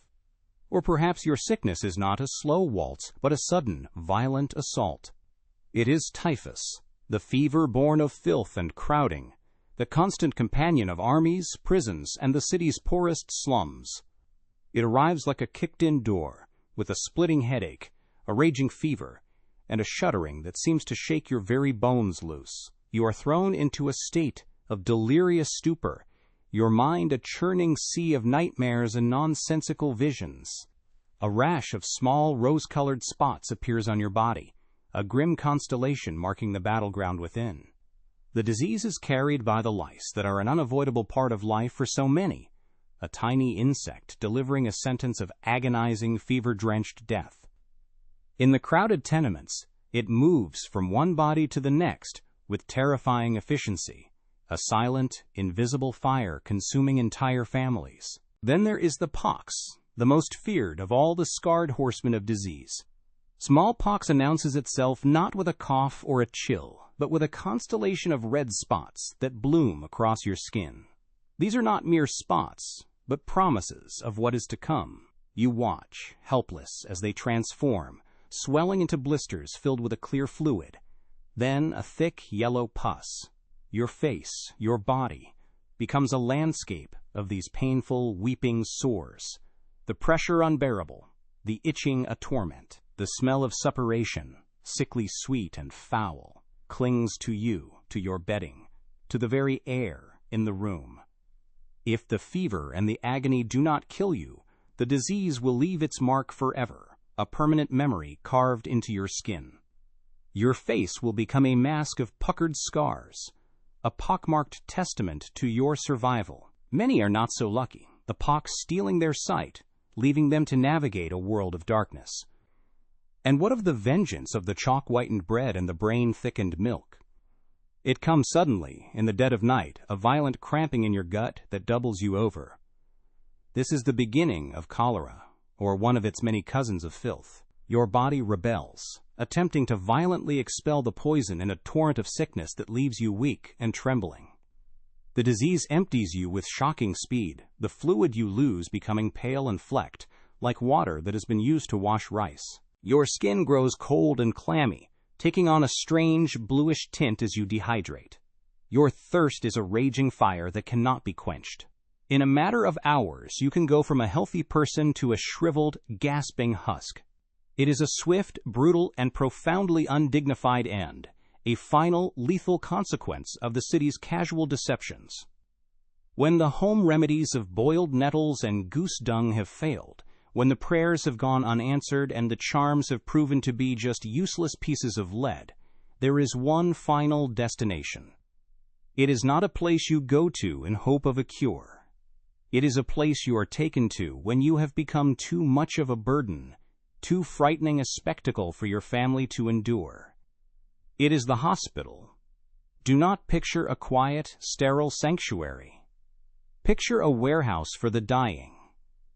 Or perhaps your sickness is not a slow waltz, but a sudden, violent assault. It is typhus, the fever born of filth and crowding, the constant companion of armies, prisons, and the city's poorest slums. It arrives like a kicked-in door, with a splitting headache, a raging fever, and a shuddering that seems to shake your very bones loose. You are thrown into a state of delirious stupor, your mind a churning sea of nightmares and nonsensical visions. A rash of small rose-colored spots appears on your body, a grim constellation marking the battleground within. The disease is carried by the lice that are an unavoidable part of life for so many, a tiny insect delivering a sentence of agonizing, fever-drenched death. In the crowded tenements, it moves from one body to the next with terrifying efficiency, a silent, invisible fire consuming entire families. Then there is the pox, the most feared of all the scarred horsemen of disease. Smallpox announces itself not with a cough or a chill, but with a constellation of red spots that bloom across your skin. These are not mere spots, but promises of what is to come. You watch, helpless, as they transform, swelling into blisters filled with a clear fluid, then a thick yellow pus. Your face, your body, becomes a landscape of these painful, weeping sores, the pressure unbearable, the itching a torment. The smell of suppuration, sickly sweet and foul, clings to you, to your bedding, to the very air in the room. If the fever and the agony do not kill you, the disease will leave its mark forever, a permanent memory carved into your skin. Your face will become a mask of puckered scars, a pockmarked testament to your survival. Many are not so lucky, the pox stealing their sight, leaving them to navigate a world of darkness. And what of the vengeance of the chalk-whitened bread and the brain-thickened milk? It comes suddenly, in the dead of night, a violent cramping in your gut that doubles you over. This is the beginning of cholera, or one of its many cousins of filth. Your body rebels, attempting to violently expel the poison in a torrent of sickness that leaves you weak and trembling. The disease empties you with shocking speed, the fluid you lose becoming pale and flecked, like water that has been used to wash rice. Your skin grows cold and clammy, taking on a strange, bluish tint as you dehydrate. Your thirst is a raging fire that cannot be quenched. In a matter of hours, you can go from a healthy person to a shriveled, gasping husk. It is a swift, brutal, and profoundly undignified end, a final, lethal consequence of the city's casual deceptions. When the home remedies of boiled nettles and goose dung have failed, when the prayers have gone unanswered and the charms have proven to be just useless pieces of lead, there is one final destination. It is not a place you go to in hope of a cure. It is a place you are taken to when you have become too much of a burden, too frightening a spectacle for your family to endure. It is the hospital. Do not picture a quiet, sterile sanctuary. Picture a warehouse for the dying,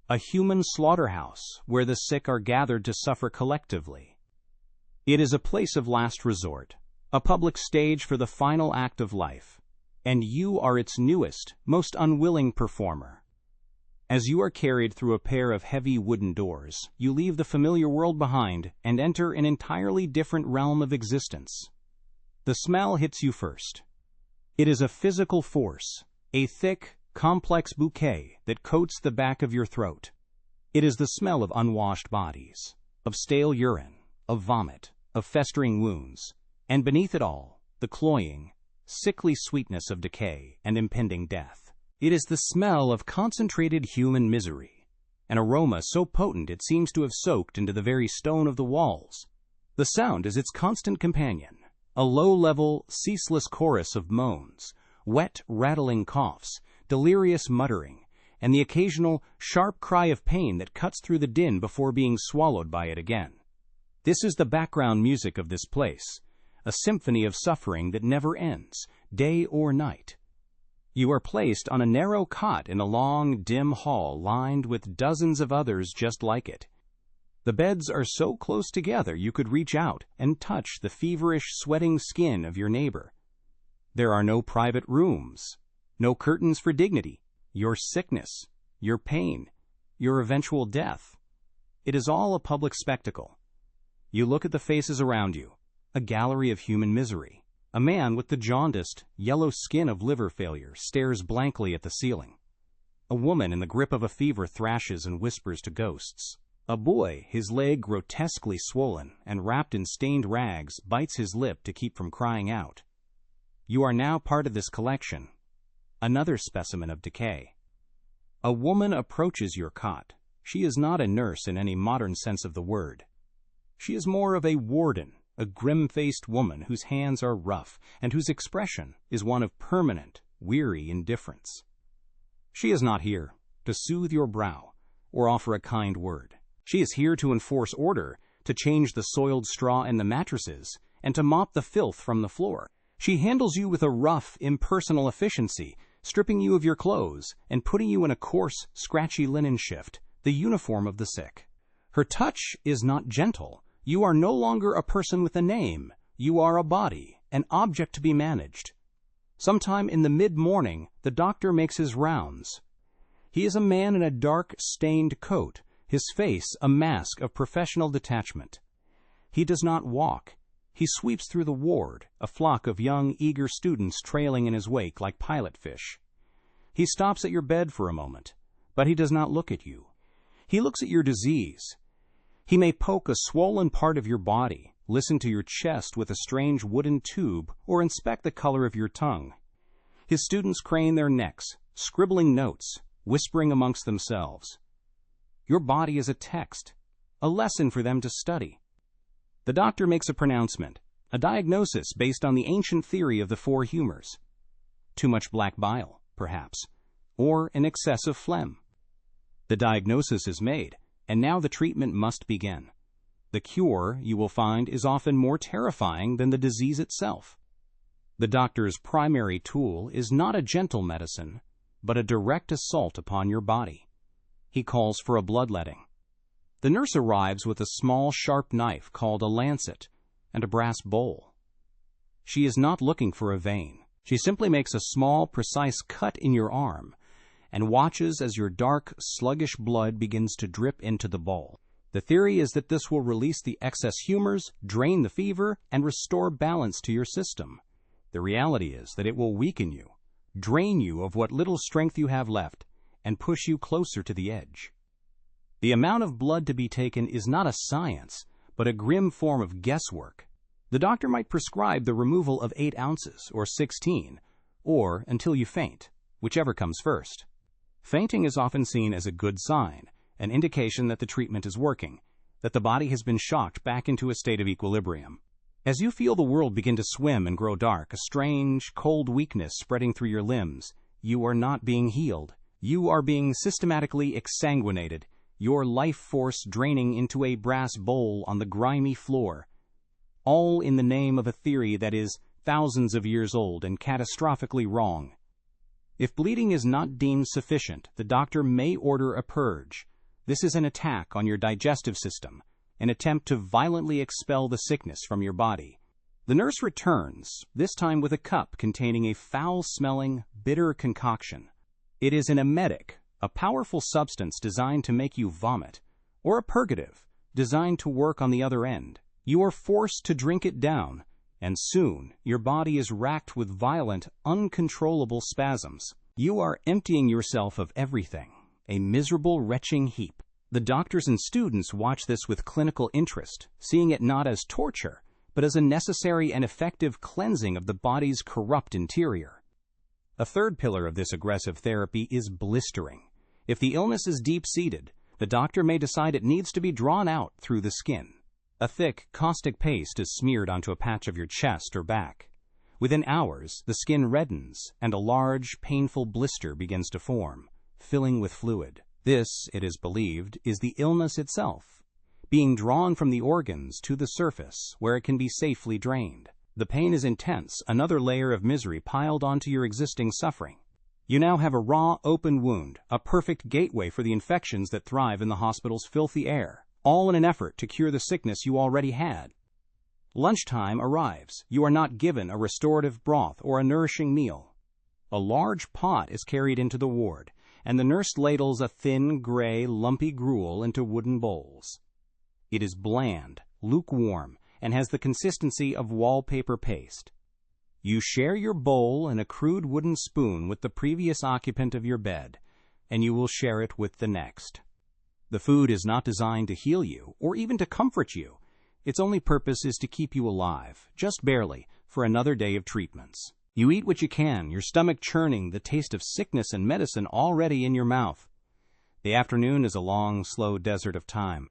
a human slaughterhouse where the sick are gathered to suffer collectively. It is a place of last resort, a public stage for the final act of life, and you are its newest, most unwilling performer. As you are carried through a pair of heavy wooden doors, you leave the familiar world behind and enter an entirely different realm of existence. The smell hits you first. It is a physical force, a thick, complex bouquet that coats the back of your throat. It is the smell of unwashed bodies, of stale urine, of vomit, of festering wounds, and beneath it all, the cloying, sickly sweetness of decay and impending death. It is the smell of concentrated human misery, an aroma so potent it seems to have soaked into the very stone of the walls. The sound is its constant companion, a low-level, ceaseless chorus of moans, wet, rattling coughs, delirious muttering, and the occasional, sharp cry of pain that cuts through the din before being swallowed by it again. This is the background music of this place, a symphony of suffering that never ends, day or night. You are placed on a narrow cot in a long, dim hall lined with dozens of others just like it. The beds are so close together you could reach out and touch the feverish, sweating skin of your neighbor. There are no private rooms, no curtains for dignity, your sickness, your pain, your eventual death. It is all a public spectacle. You look at the faces around you, a gallery of human misery. A man with the jaundiced, yellow skin of liver failure stares blankly at the ceiling. A woman in the grip of a fever thrashes and whispers to ghosts. A boy, his leg grotesquely swollen and wrapped in stained rags, bites his lip to keep from crying out. You are now part of this collection, another specimen of decay. A woman approaches your cot. She is not a nurse in any modern sense of the word. She is more of a warden, a grim-faced woman whose hands are rough and whose expression is one of permanent, weary indifference. She is not here to soothe your brow or offer a kind word. She is here to enforce order, to change the soiled straw in the mattresses, and to mop the filth from the floor. She handles you with a rough, impersonal efficiency, stripping you of your clothes and putting you in a coarse, scratchy linen shift, the uniform of the sick. Her touch is not gentle. You are no longer a person with a name. You are a body, an object to be managed. Sometime in the mid-morning, the doctor makes his rounds. He is a man in a dark, stained coat, his face a mask of professional detachment. He does not walk. He sweeps through the ward, a flock of young, eager students trailing in his wake like pilot fish. He stops at your bed for a moment, but he does not look at you. He looks at your disease. He may poke a swollen part of your body, listen to your chest with a strange wooden tube, or inspect the color of your tongue. His students crane their necks, scribbling notes, whispering amongst themselves. Your body is a text, a lesson for them to study. The doctor makes a pronouncement, a diagnosis based on the ancient theory of the four humors. Too much black bile, perhaps, or an excess of phlegm. The diagnosis is made, and now the treatment must begin. The cure, you will find, is often more terrifying than the disease itself. The doctor's primary tool is not a gentle medicine, but a direct assault upon your body. He calls for a bloodletting. The nurse arrives with a small, sharp knife called a lancet and a brass bowl. She is not looking for a vein. She simply makes a small, precise cut in your arm and watches as your dark, sluggish blood begins to drip into the bowl. The theory is that this will release the excess humors, drain the fever, and restore balance to your system. The reality is that it will weaken you, drain you of what little strength you have left, and push you closer to the edge. The amount of blood to be taken is not a science, but a grim form of guesswork. The doctor might prescribe the removal of 8 ounces, or 16, or until you faint, whichever comes first. Fainting is often seen as a good sign, an indication that the treatment is working, that the body has been shocked back into a state of equilibrium. As you feel the world begin to swim and grow dark, a strange, cold weakness spreading through your limbs, you are not being healed. You are being systematically exsanguinated, your life force draining into a brass bowl on the grimy floor, all in the name of a theory that is thousands of years old and catastrophically wrong. If bleeding is not deemed sufficient, the doctor may order a purge. This is an attack on your digestive system, an attempt to violently expel the sickness from your body. The nurse returns, this time with a cup containing a foul-smelling, bitter concoction. It is an emetic, a powerful substance designed to make you vomit, or a purgative, designed to work on the other end. You are forced to drink it down, and soon your body is racked with violent, uncontrollable spasms. You are emptying yourself of everything, a miserable, retching heap. The doctors and students watch this with clinical interest, seeing it not as torture, but as a necessary and effective cleansing of the body's corrupt interior. A third pillar of this aggressive therapy is blistering. If the illness is deep-seated, the doctor may decide it needs to be drawn out through the skin. A thick, caustic paste is smeared onto a patch of your chest or back. Within hours, the skin reddens, and a large, painful blister begins to form, filling with fluid. This, it is believed, is the illness itself, being drawn from the organs to the surface, where it can be safely drained. The pain is intense, another layer of misery piled onto your existing suffering. You now have a raw, open wound, a perfect gateway for the infections that thrive in the hospital's filthy air, all in an effort to cure the sickness you already had. Lunchtime arrives. You are not given a restorative broth or a nourishing meal. A large pot is carried into the ward, and the nurse ladles a thin, gray, lumpy gruel into wooden bowls. It is bland, lukewarm, and has the consistency of wallpaper paste. You share your bowl and a crude wooden spoon with the previous occupant of your bed, and you will share it with the next. The food is not designed to heal you or even to comfort you. Its only purpose is to keep you alive, just barely, for another day of treatments. You eat what you can, your stomach churning, the taste of sickness and medicine already in your mouth. The afternoon is a long, slow desert of time.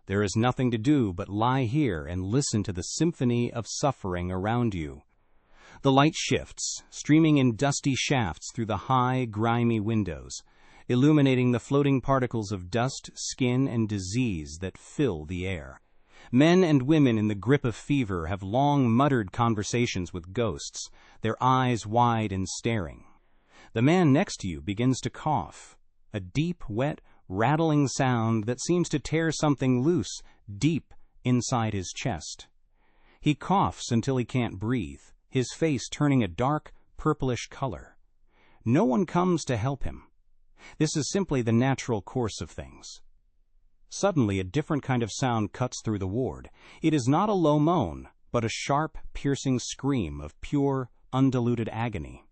There is nothing to do but lie here and listen to the symphony of suffering around you. The light shifts, streaming in dusty shafts through the high, grimy windows, illuminating the floating particles of dust, skin, and disease that fill the air. Men and women in the grip of fever have long muttered conversations with ghosts, their eyes wide and staring. The man next to you begins to cough, a deep, wet, rattling sound that seems to tear something loose deep inside his chest. He coughs until he can't breathe, his face turning a dark, purplish color. No one comes to help him. This is simply the natural course of things. Suddenly, a different kind of sound cuts through the ward. It is not a low moan, but a sharp, piercing scream of pure, undiluted agony.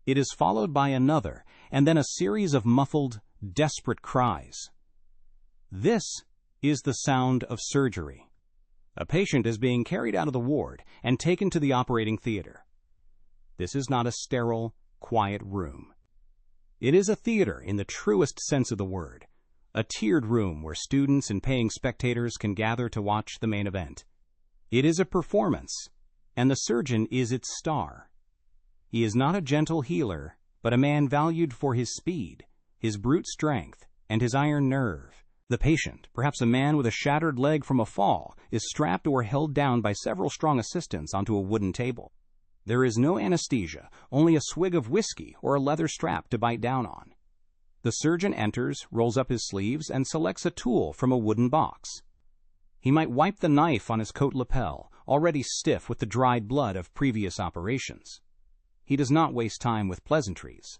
It is followed by another, and then a series of muffled, desperate cries. This is the sound of surgery. A patient is being carried out of the ward and taken to the operating theater. This is not a sterile, quiet room. It is a theater in the truest sense of the word, a tiered room where students and paying spectators can gather to watch the main event. It is a performance, and the surgeon is its star. He is not a gentle healer, but a man valued for his speed, his brute strength, and his iron nerve. The patient, perhaps a man with a shattered leg from a fall, is strapped or held down by several strong assistants onto a wooden table. There is no anesthesia, only a swig of whiskey or a leather strap to bite down on. The surgeon enters, rolls up his sleeves, and selects a tool from a wooden box. He might wipe the knife on his coat lapel, already stiff with the dried blood of previous operations. He does not waste time with pleasantries.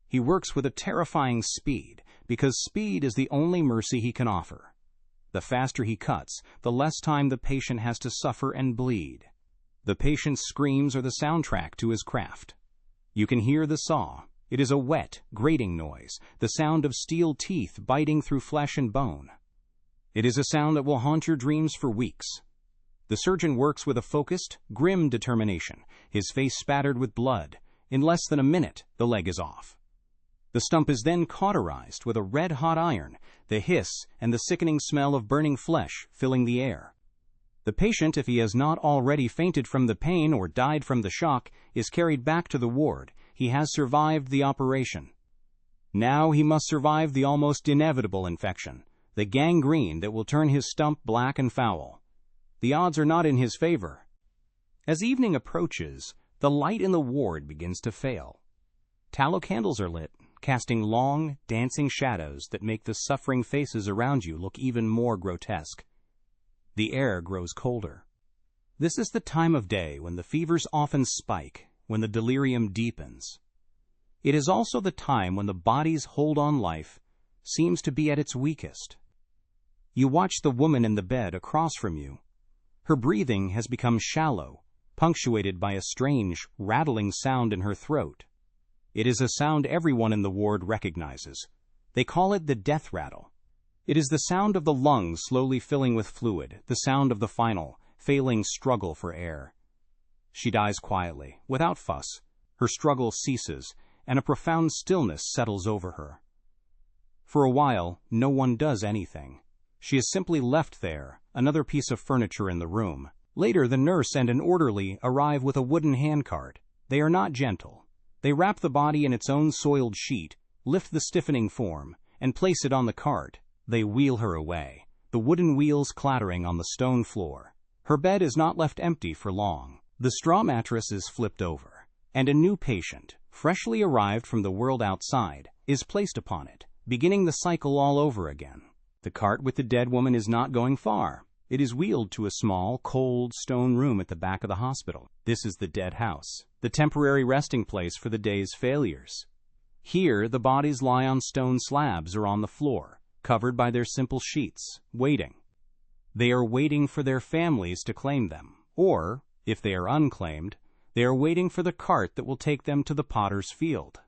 He works with a terrifying speed, because speed is the only mercy he can offer. The faster he cuts, the less time the patient has to suffer and bleed. The patient's screams are the soundtrack to his craft. You can hear the saw. It is a wet, grating noise, the sound of steel teeth biting through flesh and bone. It is a sound that will haunt your dreams for weeks. The surgeon works with a focused, grim determination, his face spattered with blood. In less than a minute, the leg is off. The stump is then cauterized with a red-hot iron, the hiss and the sickening smell of burning flesh filling the air. The patient, if he has not already fainted from the pain or died from the shock, is carried back to the ward. He has survived the operation. Now he must survive the almost inevitable infection, the gangrene that will turn his stump black and foul. The odds are not in his favor. As evening approaches, the light in the ward begins to fail. Tallow candles are lit, casting long, dancing shadows that make the suffering faces around you look even more grotesque. The air grows colder. This is the time of day when the fevers often spike, when the delirium deepens. It is also the time when the body's hold on life seems to be at its weakest. You watch the woman in the bed across from you. Her breathing has become shallow, punctuated by a strange, rattling sound in her throat. It is a sound everyone in the ward recognizes. They call it the death rattle. It is the sound of the lungs slowly filling with fluid, the sound of the final, failing struggle for air. She dies quietly, without fuss. Her struggle ceases, and a profound stillness settles over her. For a while, no one does anything. She is simply left there, another piece of furniture in the room. Later, the nurse and an orderly arrive with a wooden handcart. They are not gentle. They wrap the body in its own soiled sheet, lift the stiffening form, and place it on the cart. They wheel her away, the wooden wheels clattering on the stone floor. Her bed is not left empty for long. The straw mattress is flipped over, and a new patient, freshly arrived from the world outside, is placed upon it, beginning the cycle all over again. The cart with the dead woman is not going far. It is wheeled to a small, cold, stone room at the back of the hospital. This is the dead house, the temporary resting place for the day's failures. Here, the bodies lie on stone slabs or on the floor, covered by their simple sheets, waiting. They are waiting for their families to claim them, or, if they are unclaimed, they are waiting for the cart that will take them to the potter's field.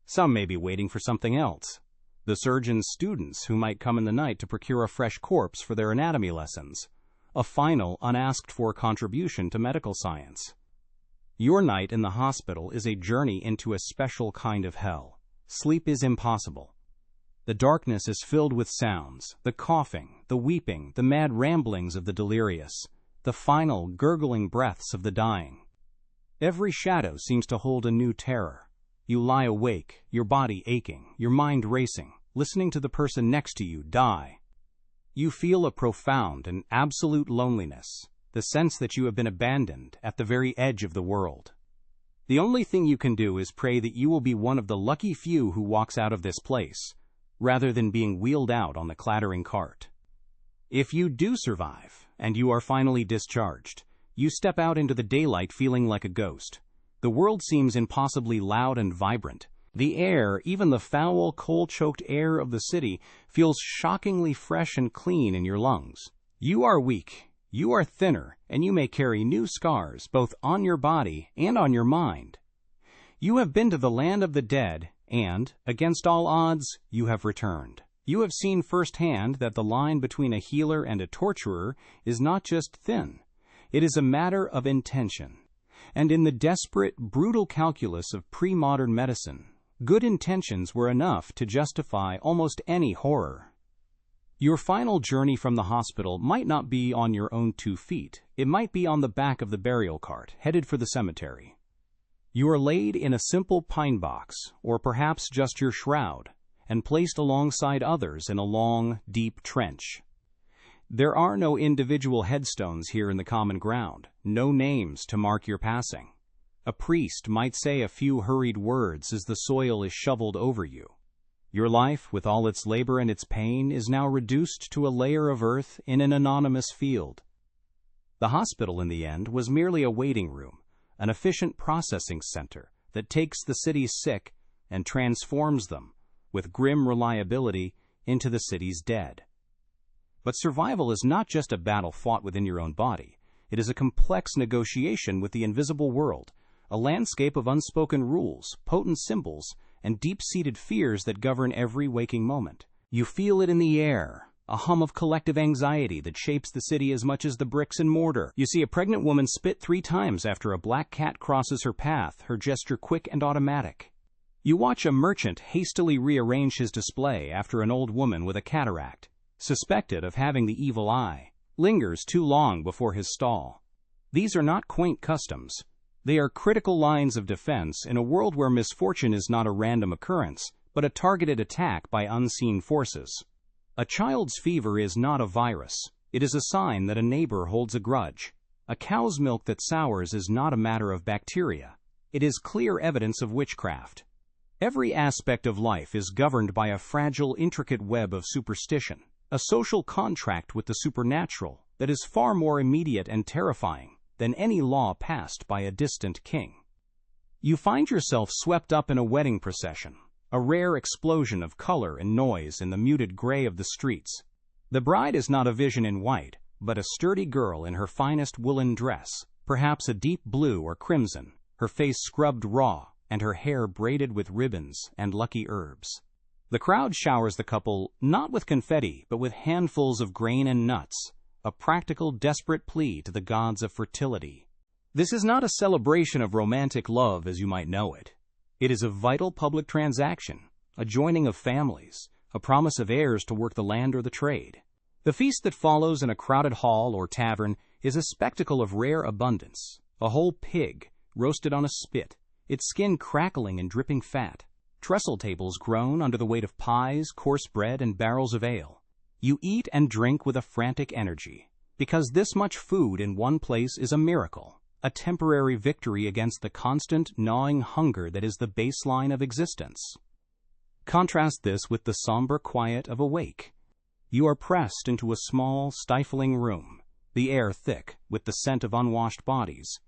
Some may be waiting for something else. The surgeon's students who might come in the night to procure a fresh corpse for their anatomy lessons, a final, unasked-for contribution to medical science. Your night in the hospital is a journey into a special kind of hell. Sleep is impossible. The darkness is filled with sounds, the coughing, the weeping, the mad ramblings of the delirious, the final, gurgling breaths of the dying. Every shadow seems to hold a new terror. You lie awake, your body aching, your mind racing, listening to the person next to you die. You feel a profound and absolute loneliness, the sense that you have been abandoned at the very edge of the world. The only thing you can do is pray that you will be one of the lucky few who walks out of this place, rather than being wheeled out on the clattering cart. If you do survive, and you are finally discharged, you step out into the daylight feeling like a ghost. The world seems impossibly loud and vibrant. The air, even the foul, coal-choked air of the city, feels shockingly fresh and clean in your lungs. You are weak, you are thinner, and you may carry new scars both on your body and on your mind. You have been to the land of the dead, and, against all odds, you have returned. You have seen firsthand that the line between a healer and a torturer is not just thin. It is a matter of intention. And in the desperate, brutal calculus of pre-modern medicine, good intentions were enough to justify almost any horror. Your final journey from the hospital might not be on your own 2 feet. It might be on the back of the burial cart, headed for the cemetery. You are laid in a simple pine box, or perhaps just your shroud, and placed alongside others in a long, deep trench. There are no individual headstones here in the common ground, no names to mark your passing. A priest might say a few hurried words as the soil is shoveled over you. Your life, with all its labor and its pain, is now reduced to a layer of earth in an anonymous field. The hospital, in the end, was merely a waiting room, an efficient processing center that takes the city's sick and transforms them, with grim reliability, into the city's dead. But survival is not just a battle fought within your own body. It is a complex negotiation with the invisible world, a landscape of unspoken rules, potent symbols, and deep-seated fears that govern every waking moment. You feel it in the air, a hum of collective anxiety that shapes the city as much as the bricks and mortar. You see a pregnant woman spit 3 times after a black cat crosses her path, her gesture quick and automatic. You watch a merchant hastily rearrange his display after an old woman with a cataract, suspected of having the evil eye, lingers too long before his stall. These are not quaint customs. They are critical lines of defense in a world where misfortune is not a random occurrence, but a targeted attack by unseen forces. A child's fever is not a virus. It is a sign that a neighbor holds a grudge. A cow's milk that sours is not a matter of bacteria. It is clear evidence of witchcraft. Every aspect of life is governed by a fragile, intricate web of superstition, a social contract with the supernatural that is far more immediate and terrifying than any law passed by a distant king. You find yourself swept up in a wedding procession, a rare explosion of color and noise in the muted gray of the streets. The bride is not a vision in white, but a sturdy girl in her finest woolen dress, perhaps a deep blue or crimson, her face scrubbed raw, and her hair braided with ribbons and lucky herbs. The crowd showers the couple not with confetti, but with handfuls of grain and nuts, a practical, desperate plea to the gods of fertility. This is not a celebration of romantic love as you might know it. It is a vital public transaction, a joining of families, a promise of heirs to work the land or the trade. The feast that follows in a crowded hall or tavern is a spectacle of rare abundance. A whole pig, roasted on a spit, its skin crackling and dripping fat. Trestle tables groan under the weight of pies, coarse bread, and barrels of ale. You eat and drink with a frantic energy, because this much food in one place is a miracle, a temporary victory against the constant, gnawing hunger that is the baseline of existence. Contrast this with the somber quiet of a wake. You are pressed into a small, stifling room, the air thick with the scent of unwashed bodies,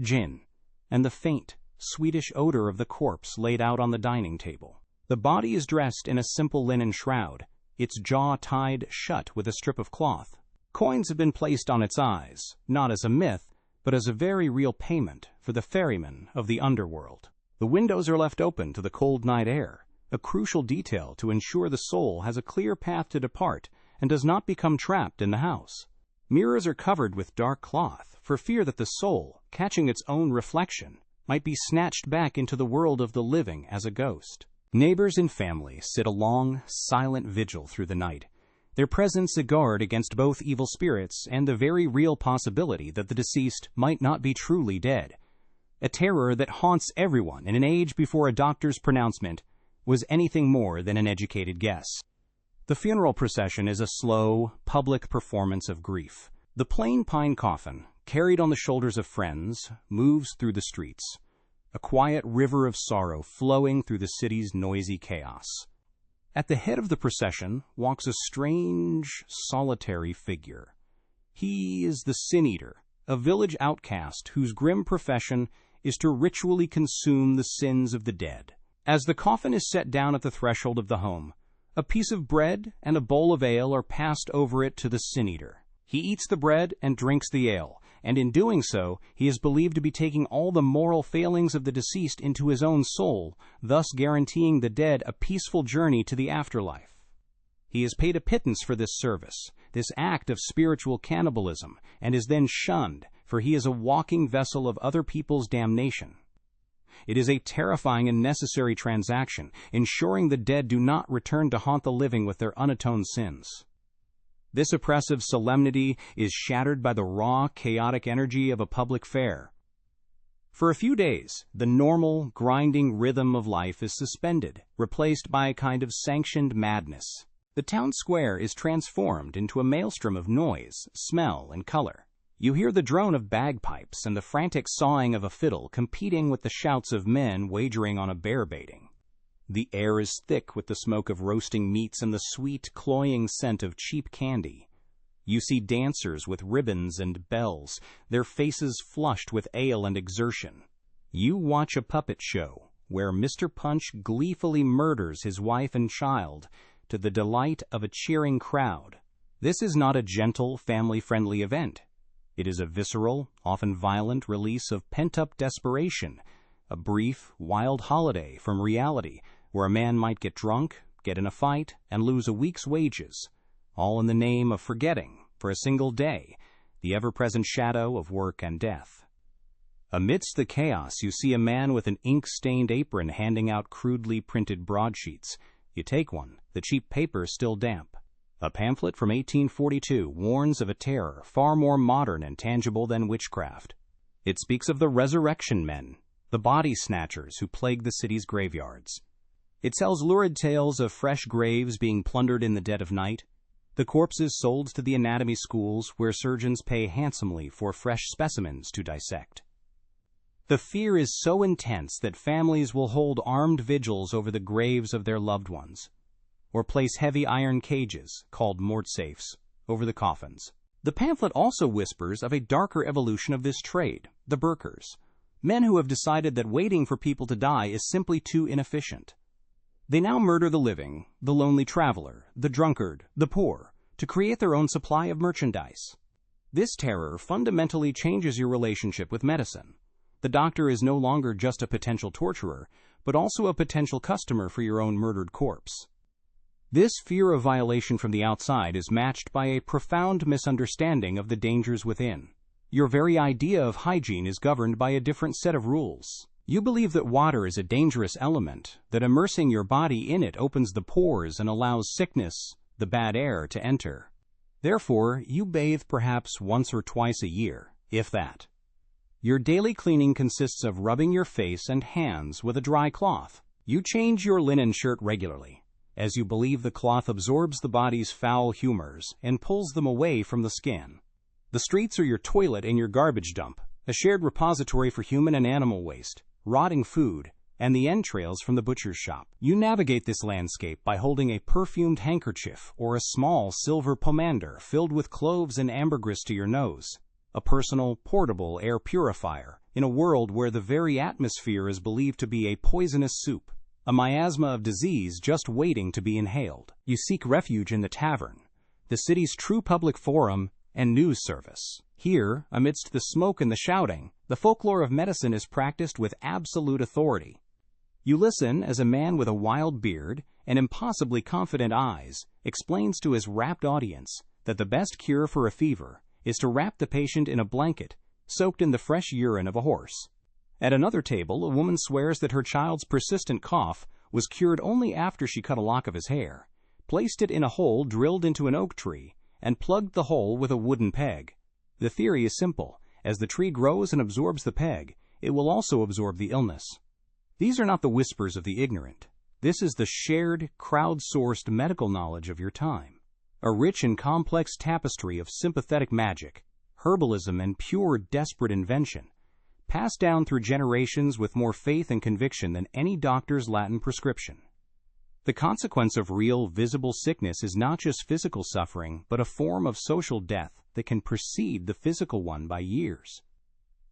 gin, and the faint, sweetish odor of the corpse laid out on the dining table. The body is dressed in a simple linen shroud, its jaw tied shut with a strip of cloth. Coins have been placed on its eyes, not as a myth, but as a very real payment for the ferryman of the underworld. The windows are left open to the cold night air, a crucial detail to ensure the soul has a clear path to depart and does not become trapped in the house. Mirrors are covered with dark cloth for fear that the soul, catching its own reflection, might be snatched back into the world of the living as a ghost. Neighbors and family sit a long, silent vigil through the night, their presence a guard against both evil spirits and the very real possibility that the deceased might not be truly dead, a terror that haunts everyone in an age before a doctor's pronouncement was anything more than an educated guess. The funeral procession is a slow, public performance of grief. The plain pine coffin, carried on the shoulders of friends, moves through the streets, a quiet river of sorrow flowing through the city's noisy chaos. At the head of the procession walks a strange, solitary figure. He is the Sin Eater, a village outcast whose grim profession is to ritually consume the sins of the dead. As the coffin is set down at the threshold of the home, a piece of bread and a bowl of ale are passed over it to the Sin Eater. He eats the bread and drinks the ale, and in doing so, he is believed to be taking all the moral failings of the deceased into his own soul, thus guaranteeing the dead a peaceful journey to the afterlife. He is paid a pittance for this service, this act of spiritual cannibalism, and is then shunned, for he is a walking vessel of other people's damnation. It is a terrifying and necessary transaction, ensuring the dead do not return to haunt the living with their unatoned sins. This oppressive solemnity is shattered by the raw, chaotic energy of a public fair. For a few days, the normal, grinding rhythm of life is suspended, replaced by a kind of sanctioned madness. The town square is transformed into a maelstrom of noise, smell, and color. You hear the drone of bagpipes and the frantic sawing of a fiddle competing with the shouts of men wagering on a bear baiting. The air is thick with the smoke of roasting meats and the sweet, cloying scent of cheap candy. You see dancers with ribbons and bells, their faces flushed with ale and exertion. You watch a puppet show where Mr. Punch gleefully murders his wife and child to the delight of a cheering crowd. This is not a gentle, family-friendly event. It is a visceral, often violent release of pent-up desperation, a brief, wild holiday from reality where a man might get drunk, get in a fight, and lose a week's wages, all in the name of forgetting, for a single day, the ever-present shadow of work and death. Amidst the chaos, you see a man with an ink-stained apron handing out crudely printed broadsheets. You take one, the cheap paper still damp. A pamphlet from 1842 warns of a terror far more modern and tangible than witchcraft. It speaks of the resurrection men, the body snatchers who plague the city's graveyards. It tells lurid tales of fresh graves being plundered in the dead of night, the corpses sold to the anatomy schools where surgeons pay handsomely for fresh specimens to dissect. The fear is so intense that families will hold armed vigils over the graves of their loved ones, or place heavy iron cages, called mortsafes, over the coffins. The pamphlet also whispers of a darker evolution of this trade, the burkers, men who have decided that waiting for people to die is simply too inefficient. They now murder the living, the lonely traveler, the drunkard, the poor, to create their own supply of merchandise. This terror fundamentally changes your relationship with medicine. The doctor is no longer just a potential torturer, but also a potential customer for your own murdered corpse. This fear of violation from the outside is matched by a profound misunderstanding of the dangers within. Your very idea of hygiene is governed by a different set of rules. You believe that water is a dangerous element, that immersing your body in it opens the pores and allows sickness, the bad air, to enter. Therefore, you bathe perhaps once or twice a year, if that. Your daily cleaning consists of rubbing your face and hands with a dry cloth. You change your linen shirt regularly, as you believe the cloth absorbs the body's foul humors and pulls them away from the skin. The streets are your toilet and your garbage dump, a shared repository for human and animal waste, rotting food, and the entrails from the butcher's shop. You navigate this landscape by holding a perfumed handkerchief or a small silver pomander filled with cloves and ambergris to your nose, a personal, portable air purifier in a world where the very atmosphere is believed to be a poisonous soup, a miasma of disease just waiting to be inhaled. You seek refuge in the tavern, the city's true public forum and news service. Here, amidst the smoke and the shouting, the folklore of medicine is practiced with absolute authority. You listen as a man with a wild beard and impossibly confident eyes explains to his rapt audience that the best cure for a fever is to wrap the patient in a blanket soaked in the fresh urine of a horse. At another table, a woman swears that her child's persistent cough was cured only after she cut a lock of his hair, placed it in a hole drilled into an oak tree, and plugged the hole with a wooden peg. The theory is simple. As the tree grows and absorbs the peg, it will also absorb the illness. These are not the whispers of the ignorant. This is the shared, crowd-sourced medical knowledge of your time, a rich and complex tapestry of sympathetic magic, herbalism, and pure, desperate invention, passed down through generations with more faith and conviction than any doctor's Latin prescription. The consequence of real, visible sickness is not just physical suffering, but a form of social death that can precede the physical one by years.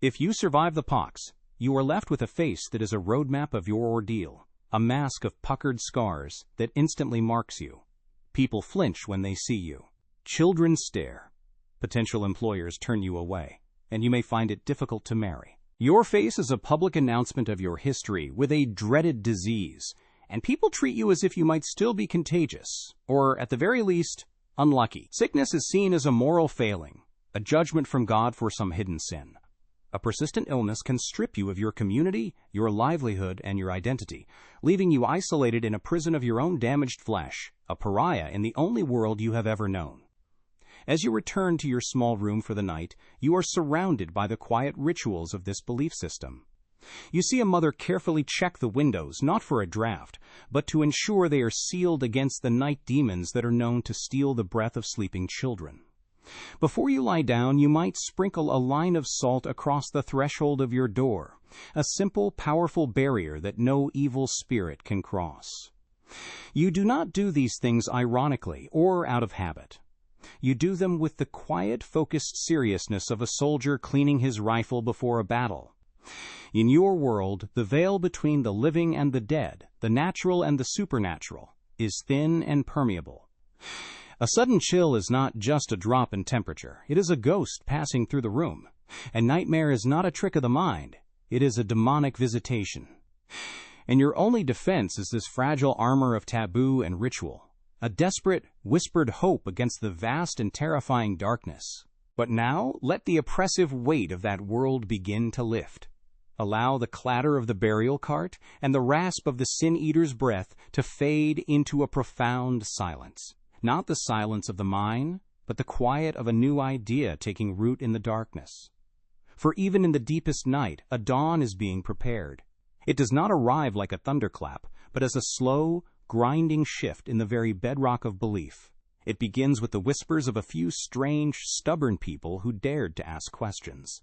If you survive the pox, you are left with a face that is a roadmap of your ordeal, a mask of puckered scars that instantly marks you. People flinch when they see you. Children stare. Potential employers turn you away, and you may find it difficult to marry. Your face is a public announcement of your history with a dreaded disease, and people treat you as if you might still be contagious, or, at the very least, unlucky. Sickness is seen as a moral failing, a judgment from God for some hidden sin. A persistent illness can strip you of your community, your livelihood, and your identity, leaving you isolated in a prison of your own damaged flesh, a pariah in the only world you have ever known. As you return to your small room for the night, you are surrounded by the quiet rituals of this belief system. You see a mother carefully check the windows, not for a draft, but to ensure they are sealed against the night demons that are known to steal the breath of sleeping children. Before you lie down, you might sprinkle a line of salt across the threshold of your door, a simple, powerful barrier that no evil spirit can cross. You do not do these things ironically or out of habit. You do them with the quiet, focused seriousness of a soldier cleaning his rifle before a battle. In your world, the veil between the living and the dead, the natural and the supernatural, is thin and permeable. A sudden chill is not just a drop in temperature. It is a ghost passing through the room. And nightmare is not a trick of the mind. It is a demonic visitation. And your only defense is this fragile armor of taboo and ritual, a desperate, whispered hope against the vast and terrifying darkness. But now, let the oppressive weight of that world begin to lift. Allow the clatter of the burial cart and the rasp of the sin-eater's breath to fade into a profound silence. not the silence of the mine, but the quiet of a new idea taking root in the darkness. For even in the deepest night, a dawn is being prepared. It does not arrive like a thunderclap, but as a slow, grinding shift in the very bedrock of belief. It begins with the whispers of a few strange, stubborn people who dared to ask questions.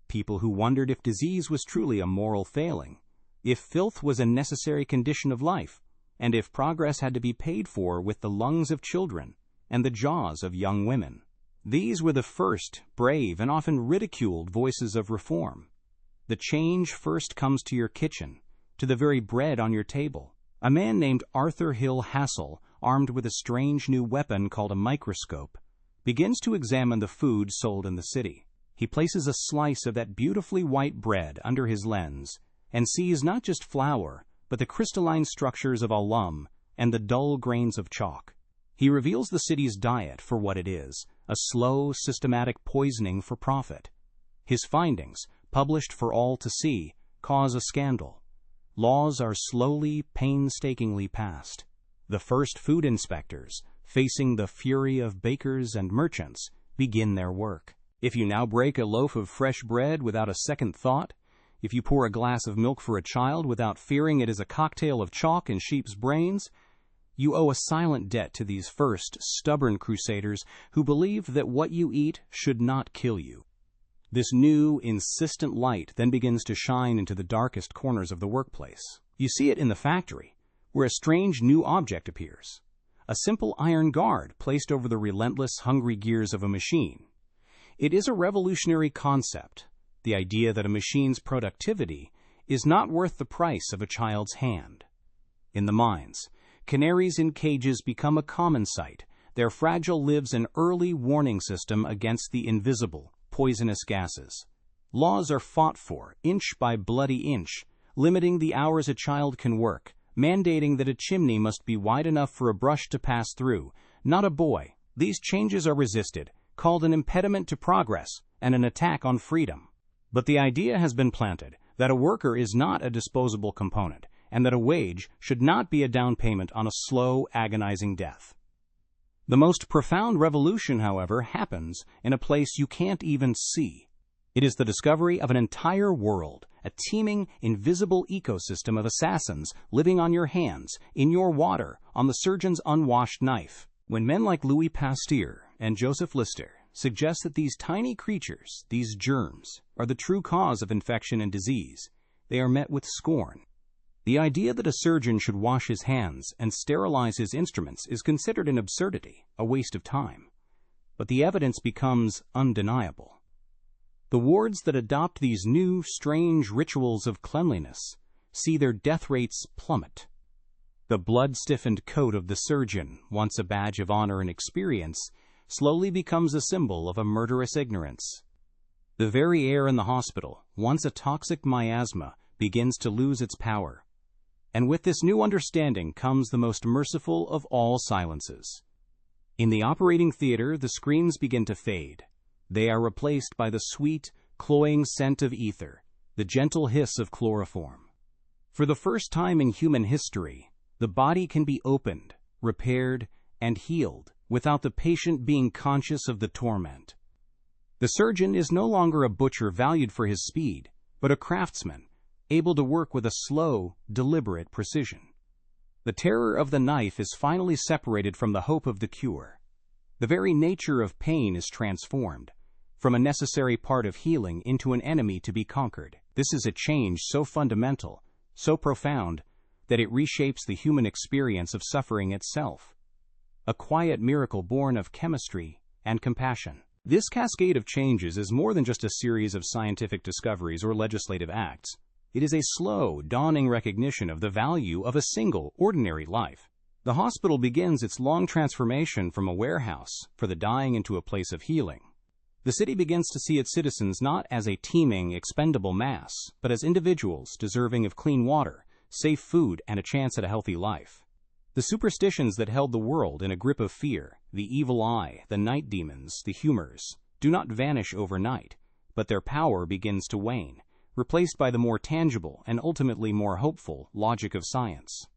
People who wondered if disease was truly a moral failing, if filth was a necessary condition of life, and if progress had to be paid for with the lungs of children and the jaws of young women. These were the first, brave, and often ridiculed voices of reform. The change first comes to your kitchen, to the very bread on your table. A man named Arthur Hill Hassel, armed with a strange new weapon called a microscope, begins to examine the food sold in the city. He places a slice of that beautifully white bread under his lens and sees not just flour, but the crystalline structures of alum and the dull grains of chalk. He reveals the city's diet for what it is, a slow, systematic poisoning for profit. His findings, published for all to see, cause a scandal. Laws are slowly, painstakingly passed. The first food inspectors, facing the fury of bakers and merchants, begin their work. If you now break a loaf of fresh bread without a second thought, if you pour a glass of milk for a child without fearing it is a cocktail of chalk and sheep's brains, you owe a silent debt to these first, stubborn crusaders who believed that what you eat should not kill you. This new, insistent light then begins to shine into the darkest corners of the workplace. You see it in the factory, where a strange new object appears. A simple iron guard placed over the relentless, hungry gears of a machine. It is a revolutionary concept, the idea that a machine's productivity is not worth the price of a child's hand. In the mines, canaries in cages become a common sight, their fragile lives an early warning system against the invisible, poisonous gases. Laws are fought for, inch by bloody inch, limiting the hours a child can work, mandating that a chimney must be wide enough for a brush to pass through, not a boy. These changes are resisted, called an impediment to progress and an attack on freedom. But the idea has been planted that a worker is not a disposable component, and that a wage should not be a down payment on a slow, agonizing death. The most profound revolution, however, happens in a place you can't even see. It is the discovery of an entire world, a teeming, invisible ecosystem of assassins living on your hands, in your water, on the surgeon's unwashed knife. When men like Louis Pasteur and Joseph Lister suggest that these tiny creatures, these germs, are the true cause of infection and disease, they are met with scorn. The idea that a surgeon should wash his hands and sterilize his instruments is considered an absurdity, a waste of time. But the evidence becomes undeniable. The wards that adopt these new, strange rituals of cleanliness see their death rates plummet. The blood-stiffened coat of the surgeon, once a badge of honor and experience, slowly becomes a symbol of a murderous ignorance. The very air in the hospital, once a toxic miasma, begins to lose its power. And with this new understanding comes the most merciful of all silences. In the operating theater, the screams begin to fade. They are replaced by the sweet, cloying scent of ether, the gentle hiss of chloroform. For the first time in human history, the body can be opened, repaired, and healed without the patient being conscious of the torment. The surgeon is no longer a butcher valued for his speed, but a craftsman, able to work with a slow, deliberate precision. The terror of the knife is finally separated from the hope of the cure. The very nature of pain is transformed, from a necessary part of healing into an enemy to be conquered. This is a change so fundamental, so profound, that it reshapes the human experience of suffering itself. A quiet miracle born of chemistry and compassion. This cascade of changes is more than just a series of scientific discoveries or legislative acts. It is a slow, dawning recognition of the value of a single, ordinary life. The hospital begins its long transformation from a warehouse for the dying into a place of healing. The city begins to see its citizens not as a teeming, expendable mass, but as individuals deserving of clean water, safe food, and a chance at a healthy life. The superstitions that held the world in a grip of fear, the evil eye, the night demons, the humors, do not vanish overnight, but their power begins to wane, replaced by the more tangible and ultimately more hopeful logic of science.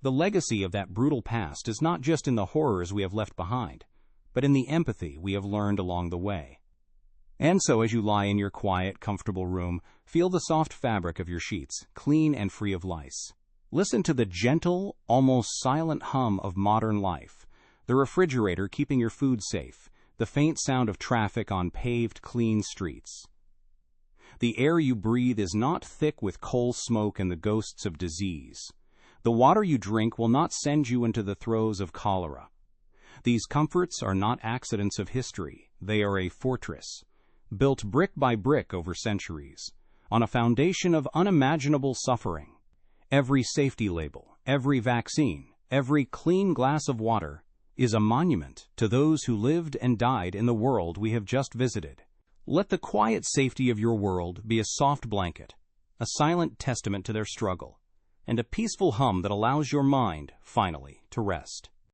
The legacy of that brutal past is not just in the horrors we have left behind, but in the empathy we have learned along the way. And so as you lie in your quiet, comfortable room, feel the soft fabric of your sheets, clean and free of lice. Listen to the gentle, almost silent hum of modern life, the refrigerator keeping your food safe, the faint sound of traffic on paved, clean streets. The air you breathe is not thick with coal smoke and the ghosts of disease. The water you drink will not send you into the throes of cholera. These comforts are not accidents of history. They are a fortress, built brick by brick over centuries, on a foundation of unimaginable suffering. Every safety label, every vaccine, every clean glass of water is a monument to those who lived and died in the world we have just visited. Let the quiet safety of your world be a soft blanket, a silent testament to their struggle, and a peaceful hum that allows your mind, finally, to rest.